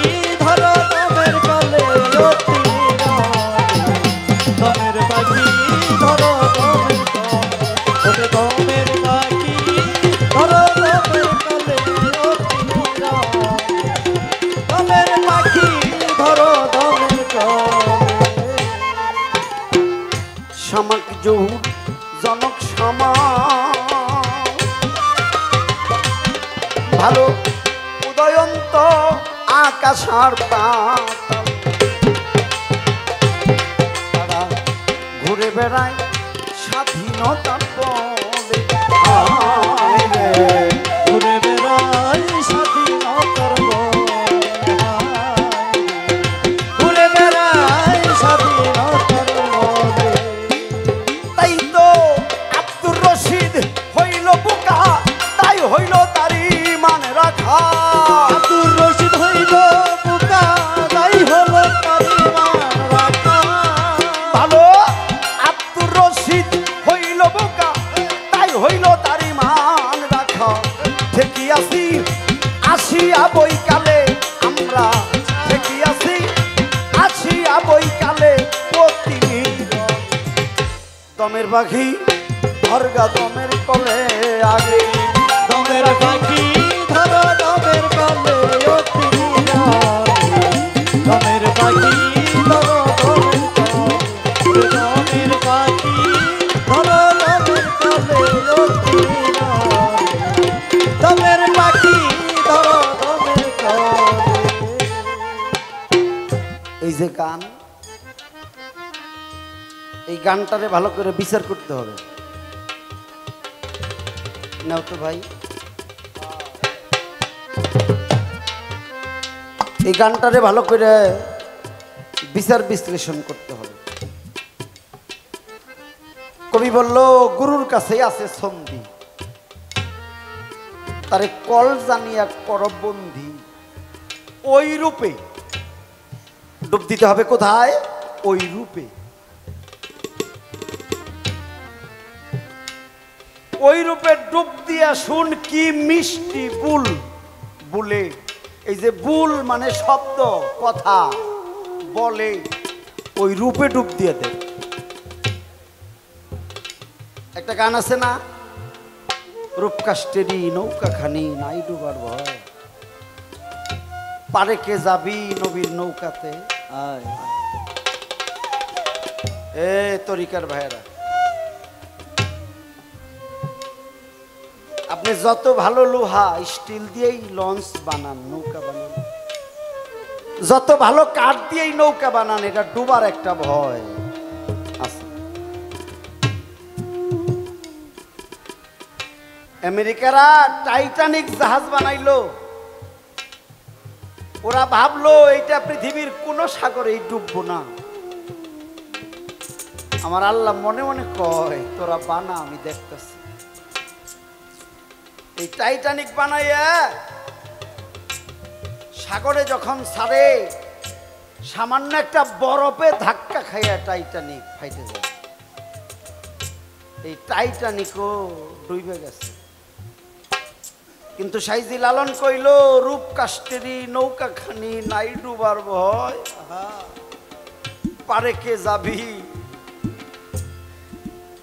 ধরো দমের কলে অতি নীরব দমের পাখি ধরো দমের কলে ওরে দমের পাখি ধরো দমের কলে অতি নীরব দমের পাখি ধরো দমের কলে শামাক জহুর জনক শামা ভালো উদয়ন্ত আকাশ আর পাতাল তারা ঘুরে বেড়ায় স্বাধীনতার বলে ঘুরে বেড়ায় স্বাধীনতার বলে ঘুরে বেড়ায় স্বাধীনতার বলে তাই দেখিয়াছি আসিয়া বৈকালে আমরা দেখিয়াছি আসিয়া বৈকালে প্রতিনিয়ত দমের পাখি ধরগা দমের কলে আগে দমের পাখি ধরো দমের কলে অতি দমের পাখি ধরো দমের পাখি ধরো দমের কলে অতি দমের পাখি ধরো দমের কলে। এই যে গান, এই গানটারে ভালো করে বিচার করতে হবে। নাও তো ভাই, এই গানটারে ভালো করে বিচার বিশ্লেষণ করতে হবে। কবি বলল গুরুর কাছেই আছে সন্ধি, তারে কল জানিয়া করবন্ধি। ওই রূপে ডুব দিতে হবে। কোথায়? ওই রূপে। ওই রূপে ডুব দিয়া শুন কি মিষ্টি বুল বুলে। এই যে বুল মানে শব্দ, কথা বলে, ওই রূপে ডুব দিয়ে দে। একটা গান আছে না, রূপকাষ্টেরই নৌকাখানি নাই ডুবার ভয়, পারে কে যাবি নবীর নৌকাতে। এ তরিকার ভাইয়েরা, আপনি যত ভালো লোহা স্টিল দিয়েই লঞ্চ বানান, নৌকা বানান, যত ভালো কাঠ দিয়েই নৌকা বানান, এটা ডুবার একটা ভয় আছে। আমেরিকারা টাইটানিক জাহাজ বানাইলো, ওরা ভাবলো এইটা পৃথিবীর কোন সাগরেই ডুববো না। আমার আল্লাহ মনে মনে কয় তোরা বানা, আমি দেখতেছি। এই টাইটানিক বানাইয়া সাগরে যখন ছাড়ে, সামান্য একটা বরফে ধাক্কা খাইয়া টাইটানিক ফাইটে যায়। এই টাইটানিকও ডুবে গেছে। কিন্তু সাইজি লালন কইল রূপ কাষ্টেরই নৌকাখানি নাই ডুবার ভয়, পারে কে যাবি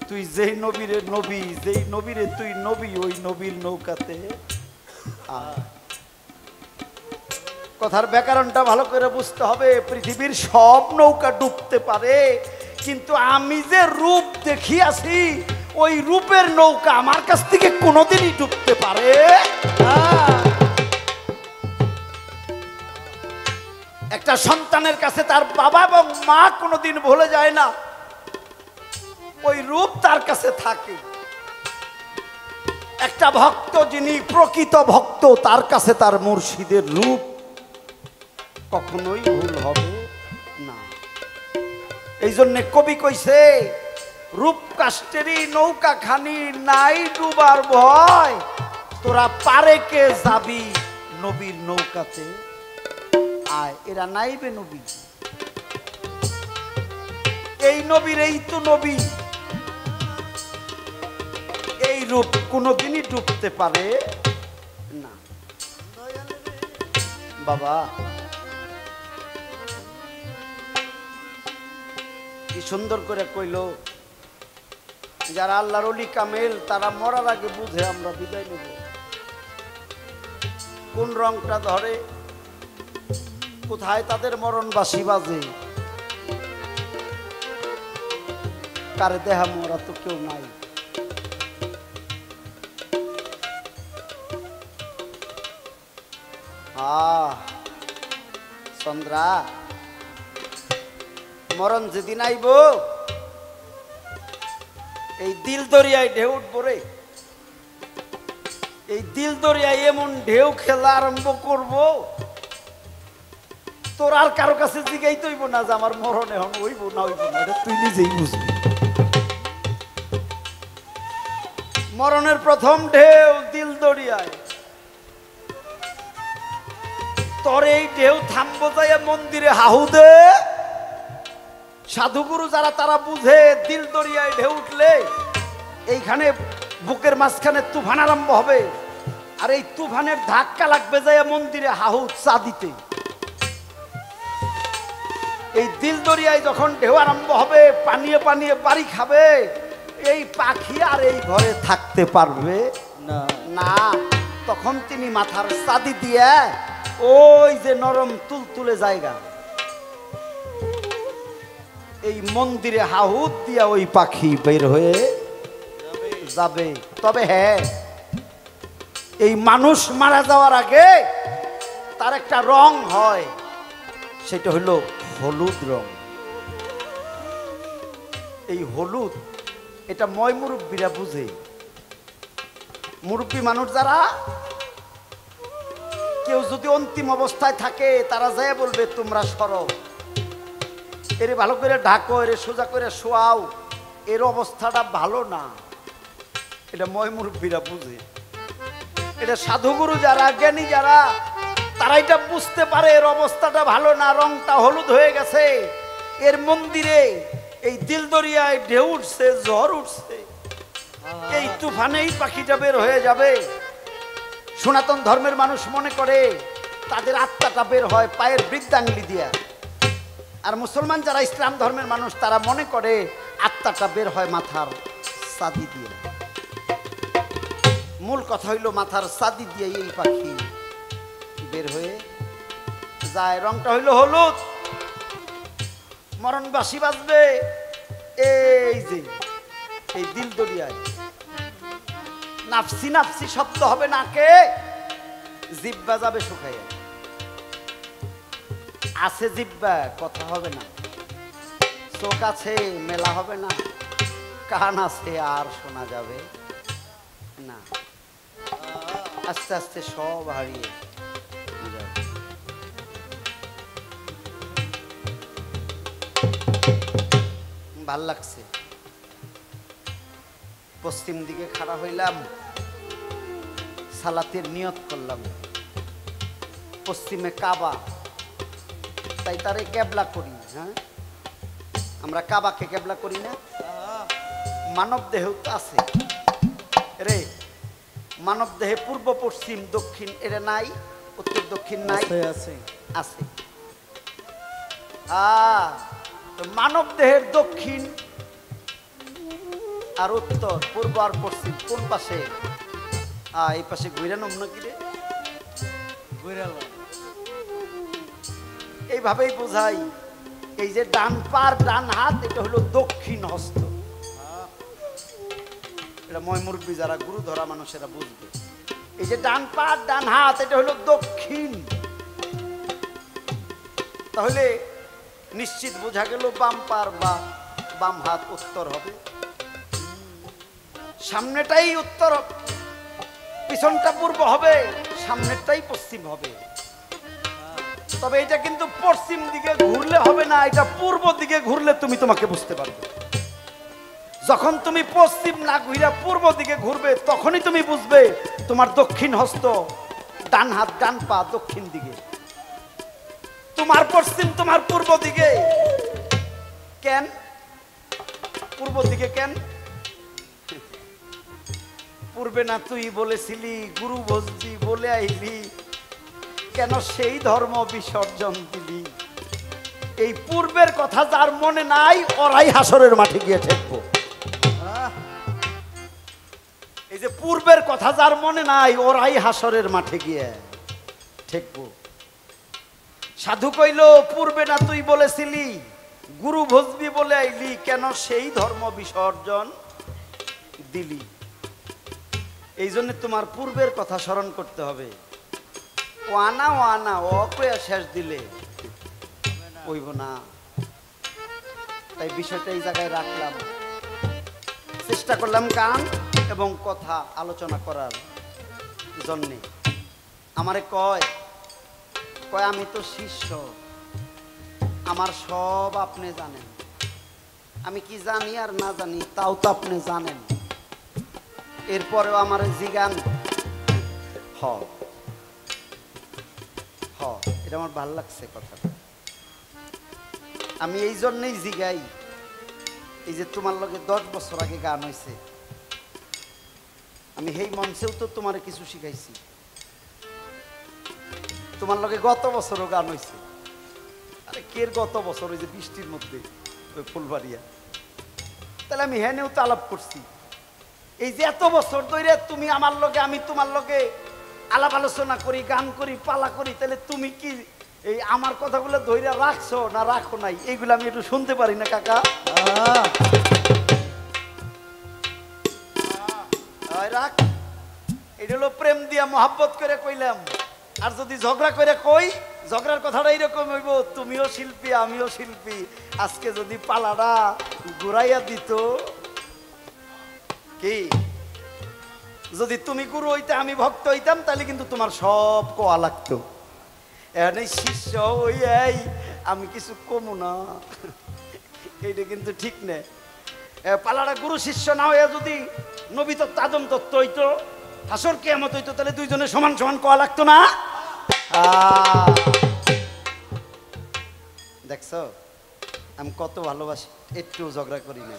তুই যেই নবীরে নবী, যেই নবীরে তুই নবী, ওই নবীর নৌকাতে। কথার ব্যাকরণটা ভালো করে বুঝতে হবে। পৃথিবীর সব নৌকা ডুবতে পারে, কিন্তু আমি যে রূপ দেখিয়াছি, ওই রূপের নৌকা আমার কাছ থেকে কোনোদিনই ডুবতে পারে একটা সন্তানের কাছে তার বাবা এবং মা কোনোদিন ভুলে যায় না, ওই রূপ তার কাছে থাকে। একটা ভক্ত যিনি প্রকৃত ভক্ত, তার কাছে তার মুর্শিদের রূপ কখনোই ভুল হবে না। এই জন্য কবি কইছে রূপ কাষ্টেরই নৌকা খানি নাই ডুবার ভয়, তোরা পারে কে যাবি নবীর নৌকাতে আয়। এরা নাইবে নবী, এই নবীর এই তো নবী, এই রূপ কোনোদিনই ডুবতে পারে না। বাবা কি সুন্দর করে কইল, যারা আল্লাহর ওলি কামেল তারা মরার আগে বুঝে আমরা বিদায় নেব। কোন রংটা ধরে, কোথায় তাদের মরণ বাঁশি বাজে, কারে দেহা মরা তো কেউ নাই। চন্দ্রা, মরণ যেদিন আইব, এই দিল দরিয়ায় ঢেউ উঠবো রে। এই দিল দরিয়ায় এমন ঢেউ খেলা আরম্ভ করব, তোর আর কারো কাছে জিগাই তৈব না যে আমার মরণ এখন হইব না হইব না, এটা তুই নিজেই বুঝবি। মরণের প্রথম ঢেউ দিল দরিয়ায়, তোর এই ঢেউ থামবো যাইয়া মন্দিরে হাহু দে। সাধুগুরু যারা তারা বুঝে দিল দরিয়ায় ঢেউ উঠলে এইখানে বুকের মাঝখানে তুফান আরম্ভ হবে, আর এই তুফানের ধাক্কা লাগবে যায় মন্দিরে হাহুদ চা দিতে। এই দিল দরিয়ায় যখন ঢেউ আরম্ভ হবে, পানিয়ে পানিয়ে বাড়ি খাবে, এই পাখি আর এই ঘরে থাকতে পারবে না না। তখন তিনি মাথার চাঁদি দিয়ে ওই যে নরম তুলতুলে জায়গা, এই মন্দিরে হাহুদ দিয়া ওই পাখি বের হয়ে যাবে। তবে হ্যাঁ, এই মানুষ মারা যাওয়ার আগে তার একটা রং হয়, সেটা হলো হলুদ রং। এই হলুদ, এটা ময় মুরব্বীরা বুঝে। মুরব্বী মানুষ যারা, কেউ যদি অন্তিম অবস্থায় থাকে তারা যায় বলবে তোমরা সরো, এরে ভালো করে ঢাকো, এরে সোজা করে শোয়াও, এর অবস্থাটা ভালো না। এটা ময় মুরব্বীরা বুঝে। এটা সাধুগুরু যারা, জ্ঞানী যারা, তারা এটা বুঝতে পারে এর অবস্থাটা ভালো না, রংটা হলুদ হয়ে গেছে। এর মন্দিরে এই দিল দরিয়ায় ঢেউ উঠছে, ঝড় উঠছে, এই তুফানে এই পাখিটা বের হয়ে যাবে। সনাতন ধর্মের মানুষ মনে করে তাদের আত্মাটা বের হয় পায়ের বৃদ্ধাঙ্গুলি দিয়া, আর মুসলমান যারা ইসলাম ধর্মের মানুষ তারা মনে করে আত্মাটা বের হয় মাথার চাঁদি দিয়ে। মূল কথা হইল মাথার চাঁদি দিয়ে এই পাখি বের হয়ে যায়। রংটা হইল হলুদ, মরণ বাঁশি বাজবে এই যে এই দিল দরিয়ায়। নাফসি নাফসি শব্দ হবে নাকে, জিব্বা যাবে শুকাইয়া। আছে জিব্বা, কথা হবে না। চোখ আছে, মেলা হবে না। কান আছে, আর শোনা যাবে না। আস্তে আস্তে সব হারিয়ে যাবে। ভাল লাগছে। পশ্চিম দিকে খাড়া হইলাম, সালাতের নিয়ত করলাম। পশ্চিমে কাবা, তাই তারে কেবলা করি। হ্যাঁ, আমরা কাবাকে কেবলা করি না? মানব দেহ তো আছে রে, মানব দেহে পূর্ব পশ্চিম দক্ষিণ এর নাই, উত্তর দক্ষিণ নাই, আছে আছে। মানব দেহের দক্ষিণ আর উত্তর, পূর্ব আর পশ্চিম কোন পাশে? এই পাশে ঘুরানো নাকি রে? এইভাবেই বোঝাই। এই যে ডান পার ডান হাত, এটা হলো দক্ষিণ হস্ত। এটা ময় মুরব্বী যারা গুরু ধরা মানুষেরা বুঝবে। এই যে ডান পার ডান হাত, এটা হলো দক্ষিণ। তাহলে নিশ্চিত বোঝা গেল বাম পার বা বাম হাত উত্তর হবে। সামনেটাই উত্তর, পিছনটা পূর্ব হবে, সামনেরটাই পশ্চিম হবে। তবে এটা কিন্তু পশ্চিম দিকে ঘুরলে হবে না, এটা পূর্ব দিকে ঘুরলে তুমি তোমাকে বুঝতে পারবে। যখন তুমি পশ্চিম না ঘুরে পূর্ব দিকে ঘুরবে, তখনই তুমি বুঝবে তোমার দক্ষিণ হস্ত, ডান হাত ডান পা দক্ষিণ দিকে, তোমার পশ্চিম তোমার পূর্ব দিকে। কেন পূর্ব দিকে? কেন? পূর্বে না তুই বলেছিলি গুরু ভজবি বলে আইলি, কেন সেই ধর্ম বিসর্জন দিলি? এই পূর্বের কথা যার মনে নাই, ওরাই হাসরের মাঠে গিয়ে ঠেকবো। এই যে পূর্বের কথা যার মনে নাই, ওরাই হাসরের মাঠে গিয়ে ঠেকবো। সাধু কইল পূর্বে না তুই বলেছিলি গুরু ভজবি বলে আইলি, কেন সেই ধর্ম বিসর্জন দিলি? এই জন্য তোমার পূর্বের কথা স্মরণ করতে হবে। ওয়ানা ওয়ানা ও কয়া শেষ দিলে হইব না। তাই বিষয়টা এই জায়গায় রাখলাম, চেষ্টা করলাম গান এবং কথা আলোচনা করার জন্যে। আমারে কয় কয় আমি তো শিষ্য, আমার সব আপনি জানেন। আমি কি জানি আর না জানি তাও তো আপনি জানেন। এরপরেও আমার জিগান এটা আমার ভাল লাগছে কথাটা। আমি এই জন্যই জিগাই, এই যে তোমার লগে 10 বছর আগে গান হয়েছে, আমি আমি সেই মঞ্চেও তো তোমার কিছু শিখাইছি। তোমার লগে গত বছরও গান হয়েছে। আরে কের গত বছর ওই যে বৃষ্টির মধ্যে ওই ফুলবাড়িয়া, তাহলে আমি হ্যানেও তো আলাপ করছি। এই যে এত বছর ধরে তুমি আমার লগে, আমি তোমার লগে আলাপ আলোচনা করি, গান করি, পালা করি, তাহলে তুমি কি এই আমার কথাগুলো ধরে রাখছো না রাখো নাই? এইগুলো আমি একটু শুনতে পারি না কাকা? রাখ, এটা হলো প্রেম দিয়া মহাব্বত করে কইলাম। আর যদি ঝগড়া করে কই, ঝগড়ার কথাটা এইরকম হইব, তুমিও শিল্পী আমিও শিল্পী, আজকে যদি পালাটা ঘুরাইয়া দিত, কি যদি তুমি গুরু হইতে আমি ভক্ত হইতাম, তাহলে কিন্তু তোমার সব কোয়া লাগতো। এখন এই শিষ্য ওই এই আমি কিছু কমু না, এইটা কিন্তু ঠিক না। পালাটা গুরু শিষ্য না হইয়া যদি নবী তত্ত্ব আদম তত্ত্ব হইতো, হাসর কিয়ামত হইতো, তাহলে দুইজনে সমান সমান কোয়া লাগতো না? দেখছো আমি কত ভালোবাসি, একটু ঝগড়া করি না।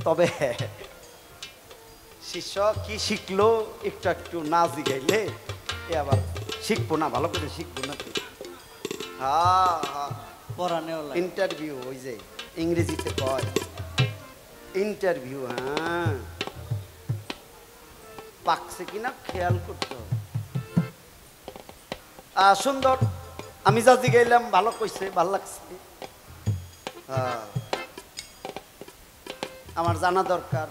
তবে শিষ্য কি শিখলো একটু একটু না জিগাইলে এ আবার শিখবো না, ভালো করে শিখবো না। ইন্টারভিউ, ওই যে ইংরেজিতে কয় ইন্টারভিউ, হ্যাঁ পাকছে কিনা খেয়াল করতে হবে। সুন্দর, আমি যা জিগাইলাম ভালো কইছে, ভালো লাগছে। আমার জানা দরকার।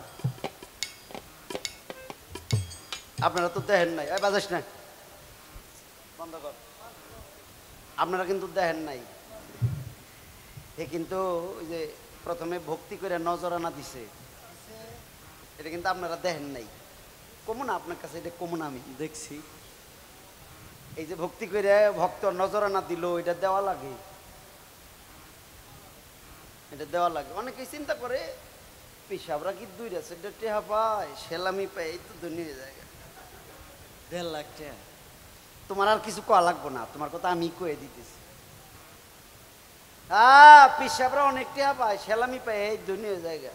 আপনারা তো দেখেন নাই, বাজাস না, বন্ধ কর। আপনারা কিন্তু দেখেন নাই, এ কিন্তু ওই যে প্রথমে ভক্তি করে নজরানা দিছে, এটা কিন্তু আপনারা দেখেন নাই। কমু না আপনার কাছে, এটা কমু না, আমি দেখছি। এই যে ভক্তি করে ভক্ত নজরানা দিল, এটা দেওয়া লাগে, এটা দেওয়া লাগে। অনেকেই চিন্তা করে পিসাবরা কি 2 আছে, এটা টেহা পায়, সেলামি পায়, এই তো দুনিয়া জায়গা 1.5 লাখ টাকা। তোমার আর কিছু কোয়া লাগবো না, তোমার কথা আমি কয়ে দিতেছি। পিসাবরা অনেক টেহা পায়, সেলামি পায়, এই দুনিয়া জায়গা।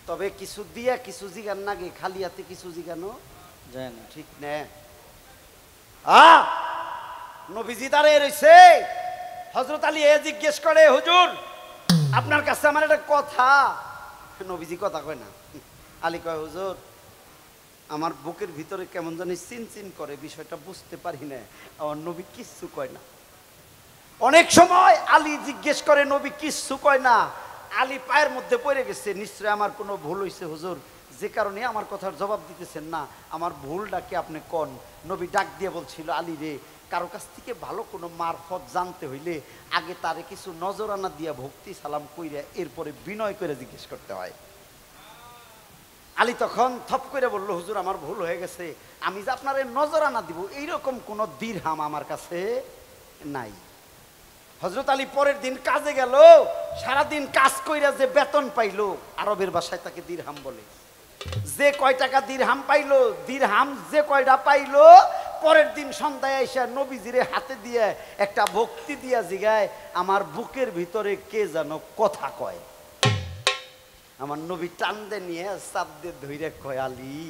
তবে কিছু দিয়া কিছু জিগান নাগে, খালি হাতে কিছু জিগানো যায় না, ঠিক না? নবীজি দাঁড়িয়ে রয়েছে, হযরত আলী জিজ্ঞেস করে, হুজুর আপনার কাছে আমার একটা কথা। নবীজি কথা কয় না, আলী কয়, হুজুর আমার বুকের ভিতরে কেমন জানি চিনচিন করে, বিষয়টা বুঝতে পারি না। আমার নবী কিচ্ছু কয় না। অনেক সময় আলী জিজ্ঞেস করে, নবী কিচ্ছু কয় না। আলী পায়ের মধ্যে পড়ে গেছে, নিশ্চয় আমার কোনো ভুল হয়েছে হুজুর, যে কারণে আমার কথার জবাব দিতেছেন না, আমার ভুলটা কি আপনি কন। নবী ডাক দিয়ে বলছিল, আলী রে, কারো কাছ থেকে ভালো কোনো মারফত জানতে হইলে আগে তারে কিছু নজরানা দিয়া ভক্তি সালাম কইরা এরপরে বিনয় করে জিজ্ঞেস করতে হয়। আলী তখন থপ করে বলল, হুজুর আমার ভুল হয়ে গেছে, আমি যে আপনারে নজরানা দিব এইরকম কোনো দিরহাম আমার কাছে নাই। হযরত আলী পরের দিন কাজে গেল, সারাদিন কাজ কইরা যে বেতন পাইলো, আরবের ভাষায় তাকে দিরহাম বলে। যে কয় টাকা দিরহাম পাইলো, দিরহাম যে কয়টা পাইলো, পরের দিন সন্ধ্যায় এসে নবীজিরে হাতে দিয়ে একটা ভক্তি দিয়া জিগায়, আমার বুকের ভিতরে কে যেন কথা কয়। আমার নবী টান্দে নিয়ে চাপ দিয়ে ধইরে কয়, আলী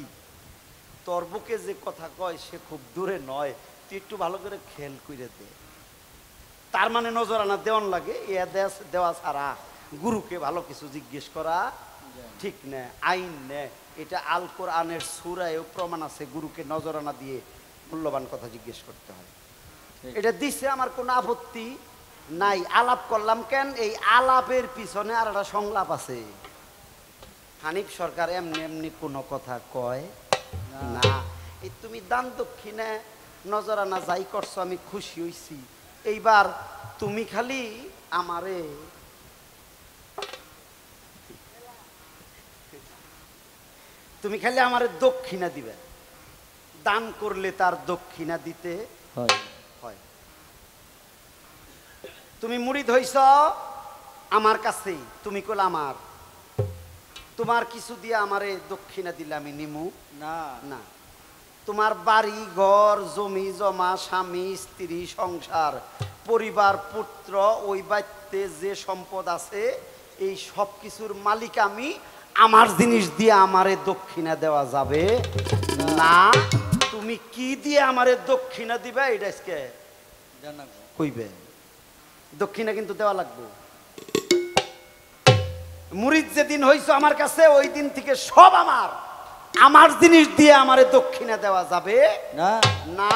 তোর বুকে যে কথা কয় সে খুব দূরে নয়, তুই একটু ভালো করে খেয়াল করে দে। তার মানে নজরানা দেওয়ান লাগে, দেওয়া ছাড়া গুরুকে ভালো কিছু জিজ্ঞেস করা ঠিক না, আইন নে। এটা আল কোরআনের সূরায়ও প্রমাণ আছে, গুরুকে নজরানা দিয়ে মূল্যবান কথা জিজ্ঞেস করতে হয়। এটা দিছে, আমার কোনো আপত্তি নাই। আলাপ করলাম কেন? এই আলাপের পিছনে আর একটা সংলাপ আছে। হানিফ সরকার এমনি এমনি কোনো কথা কয় না। এই তুমি দান দক্ষিণে নজরানা যাই করছো, আমি খুশি হইছি। এইবার তুমি খালি আমারে দক্ষিণা দিবে। দান করলে তার দক্ষিণা দিতে হয়। তুমি মুরিদ হইছ আমার কাছে, তুমি কইলা আমার, তোমার কিছু দিয়ে আমারে দক্ষিণা দিলে আমি নিমু না? না। তোমার বাড়ি ঘর জমি জমা, স্বামী স্ত্রী সংসার পরিবার পুত্র, ওই বাড়িতে যে সম্পদ আছে এই সব কিছুর মালিক আমি। আমার জিনিস দিয়ে আমারে দক্ষিণা দেওয়া যাবে না। তুমি কি দিয়ে আমারে দক্ষিণা দিবে এটা আজকে কইবে। দক্ষিণা কিন্তু দেওয়া লাগবে। মুরিদ যেদিন হইছো আমার কাছে ওই দিন থেকে সব আমার আমার জিনিস দিয়ে আমারে দক্ষিণা দেওয়া যাবে না না।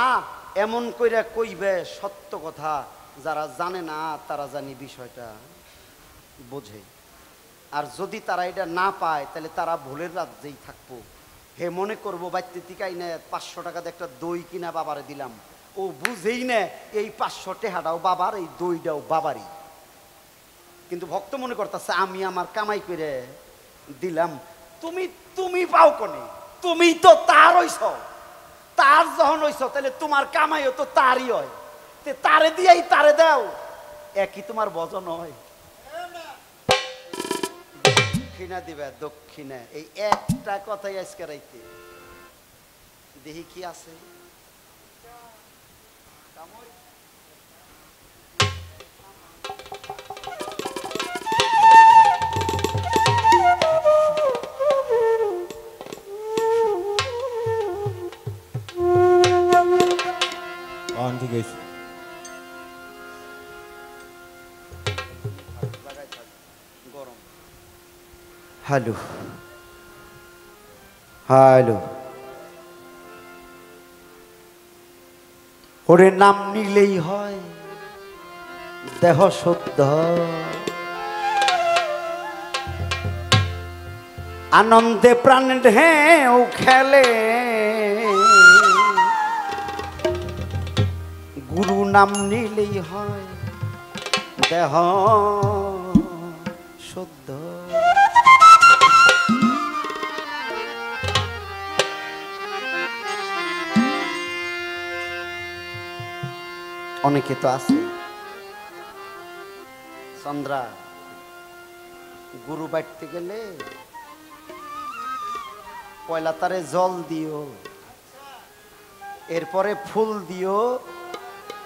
এমন কইরা কইবে সত্য কথা। যারা জানে না তারা জানি বিষয়টা বোঝে। আর যদি তারা এটা না পায় তাহলে তারা ভুলের রাজ্যেই থাকবো। হে মনে করবো বাইতে টিকাই না 500 টাকাতে একটা দই কিনা বাবারে দিলাম, ও বুঝেই না এই 500 টাকাটাও বাবার, এই দইটাও বাবারই। কিন্তু ভক্ত মনে করতেছে আমি আমার কামাই করে দিলাম। তুমি তুমি পাও কোনে? তুমি তো তার হইছ। তার যখন হইছ তাহলে তোমার কামাইও তো তারই হয়। তারে দিয়াই তারে দাও, একই তোমার বজন হয়। দক্ষিণা দিবে দক্ষিণা, এই একটা কথাই আজকে রাইতে দেখি কি আছে। ঠিক আছে। গরম। হ্যালো হ্যালো, ওরে নাম নিলেই হয় দেহ শুদ্ধ, আনন্দে প্রাণ ঢেউ খেলে, গুরু নাম নিলেই হয় দেহ শুদ্ধ। অনেকে তো আছে চন্দ্রা, গুরু বাড়তে গেলে পয়লা তারে জল দিও, এরপরে ফুল দিও,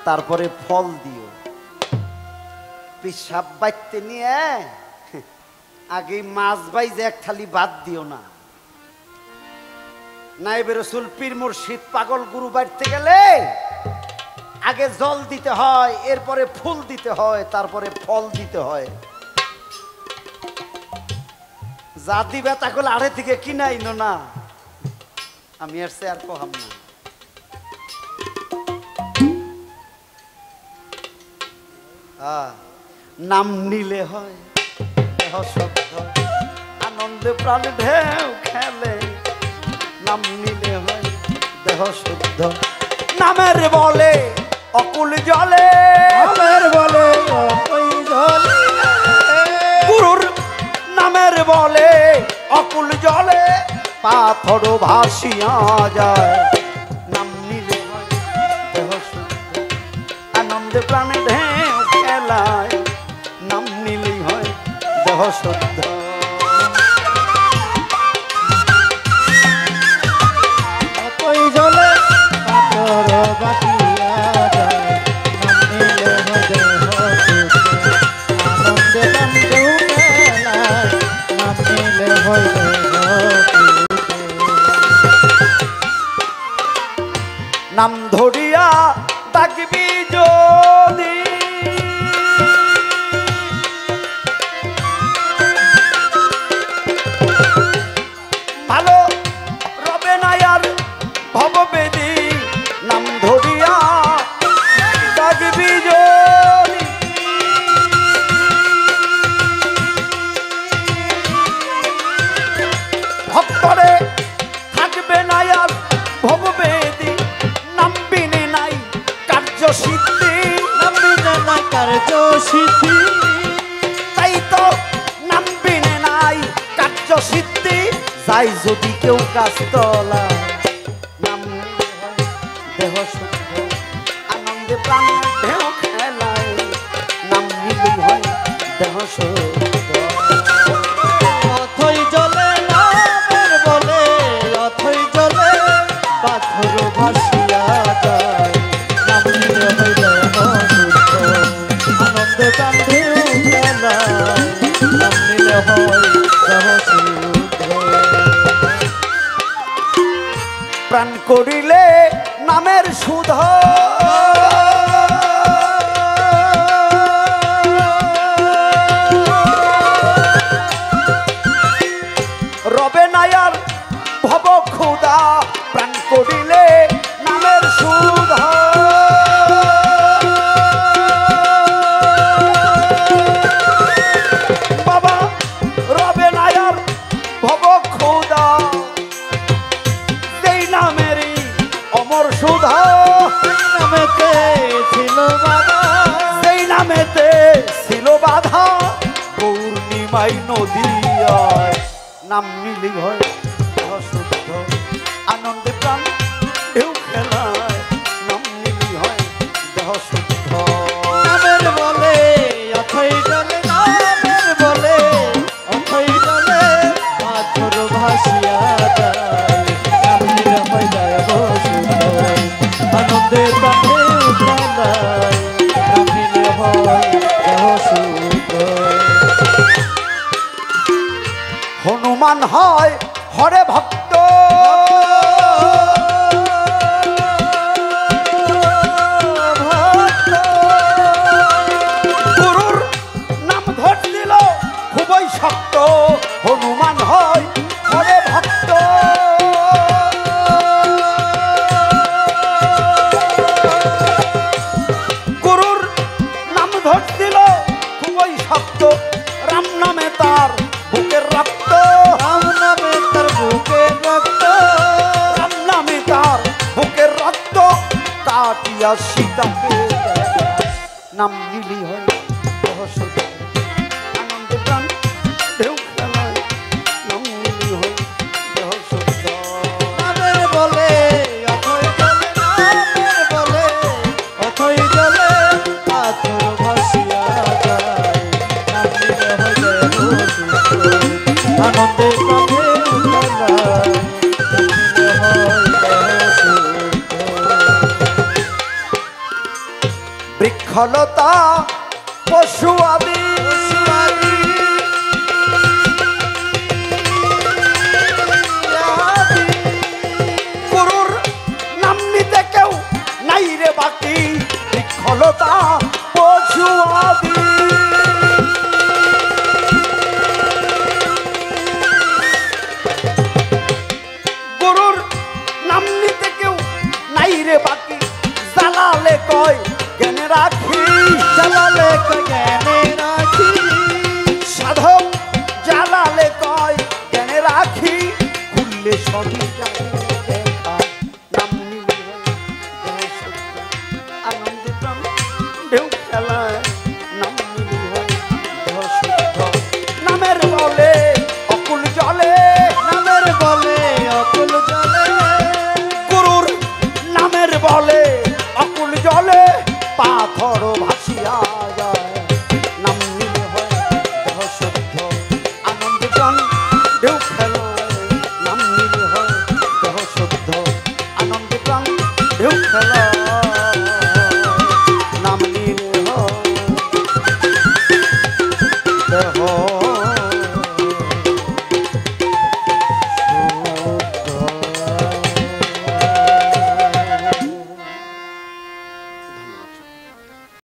তারপরে ফল দিও। পিসাব বাইতে নিয়ে আগে মাছ বাইজে এক থালি বাদ দিও না। নাইবে রসুল পীর মুর্শিদ পাগল গুরু বাড়তে গেলে আগে জল দিতে হয়, এরপরে ফুল দিতে হয়, তারপরে ফল দিতে হয়। যা দিবে তাগুলো আড়ে থেকে কিনাইনো না। আমি আর সে আর কহাম না। নাম নিলে হয় দেহ শুদ্ধ, আনন্দে প্রাণ ঢেউ খেলে, নাম নিলে হয় দেহ শুদ্ধ। নামের বলে অকুল জলে, নামের বলে অকুল জলে, গুরুর নামের বলে অকুল জলে, পাথর ভাসিয়া যায়। নাম নিলে হয় দেহ শুদ্ধ, আনন্দে প্রাণে ঢেউ খেলায়, নাম নিলেই হয় দেহ শুদ্ধ। অকুল জলে পাথর ভাসিয়া যায়, নাম নিলে হয় দেহ শুদ্ধ, আনন্দে প্রাণ ঢেউ খেলায়, নাম নিলে হয় দেহ শুদ্ধ। নাম ধরিয়া ডাকবি যদি, ভালো রবে না আর ভববেদী। নাম ধরিয়া ডাকবি যদি, ভক্তরে থাকবে না আর ভববেদী। নাম বিনে নাই কার্য সিদ্ধি, নাম বিনে নাই কার্য সিদ্ধি, তাই তো নাম বিনে নাই কার্য সিদ্ধি। যাই যদি কেউ কাজ তলা, নাম নিলে হয় দেহ শুদ্ধ, আনন্দে প্রাণ ঢেউ খেলায়, নাম নিলে হয় দেহ শুদ্ধ। অথই জলে নামের বলে, অথই জলে পাথর ভাসিয়া যায়, নাম নিলে হয় দেহ শুদ্ধ, আনন্দে প্রাণ ঢেউ খেলায়, নাম নিলে হয় দেহ শুদ্ধ। প্রাণ করিলে নামের সুধ রবে নায়ার ভব ক্ষুদা প্রাণ করিলে নামের সুধ বাবা রবে নায়ার ভব ক্ষুদা সেই নামেরই অমর সুধা নামেতে ছিল বাধা সেই নামেতে ছিল বাধা পূর্ণিমাই নদী নাম নিলি হয় শুদ্ধ আনন্দে প্রাণ ঢেউ খেলায় নাম নিলি হয় দেহ শুদ্ধ নামের বলে অথই জলে নামের বলে অথই জলে পাথর ভাসিয়া যায় নাম নিলে হয় যায় শুদ্ধ আনন্দে প্রাণে উঠালায় নাম নিলে হয় দেহ শুদ্ধ হনুমান হয় হরে ভক্ত গুরুর নাম ধরছিল খুবই শক্ত হনুমান হয় হরে ভক্ত গুরুর নাম ধরছিল খুবই শক্ত রাম নামে তার বুকের রক্ত রাম নামে তার বুকের রক্ত রাম নামে তার বুকের রক্ত কাটিয়া সীতাকে নাম নিলি হয় দেহ শুদ্ধ আনন্দে প্রাণ ঢেউ খেলায় নাম নিলি হয় দেহ শুদ্ধ নামের বলে অথই জলে নামের বলে অথই জলে পাথর ভাসিয়া যায় নাম নিলে হয় যায় শুদ্ধ আনন্দে প্রাণে উঠালায় নাম নিলে হয় যায় শুদ্ধ বৃক্ষলতা পশু আদি গুরুর নাম নিতে কেউ নাই রে বাকি বৃক্ষলতা পশু আদি গুরুর নাম নিতে কেউ নাই রে বাকি জালালে কয় জ্ঞানে রাখি জালালে জ্ঞানে রাখি সাধক জালালে কয় জ্ঞানে রাখি খুললে সবই জানি দেখা নাম নিলে হয় দেহ শুদ্ধ আনন্দে প্রাণ ঢেউ খেলায় নাম নিলে হয় দেহ শুদ্ধ নামের বলে অকুল জলে নামের বলে অকুল জলে গুরুর নামের বলে অকুল জলে পাথর ভাসিয়া যায় নাম নিলে হয় দেহ শুদ্ধ আনন্দে প্রাণ ঢেউ খেলায় নাম নিলে হয় দেহ শুদ্ধ আনন্দে প্রাণ ঢেউ খেলায় নাম নিলে হয় দেহ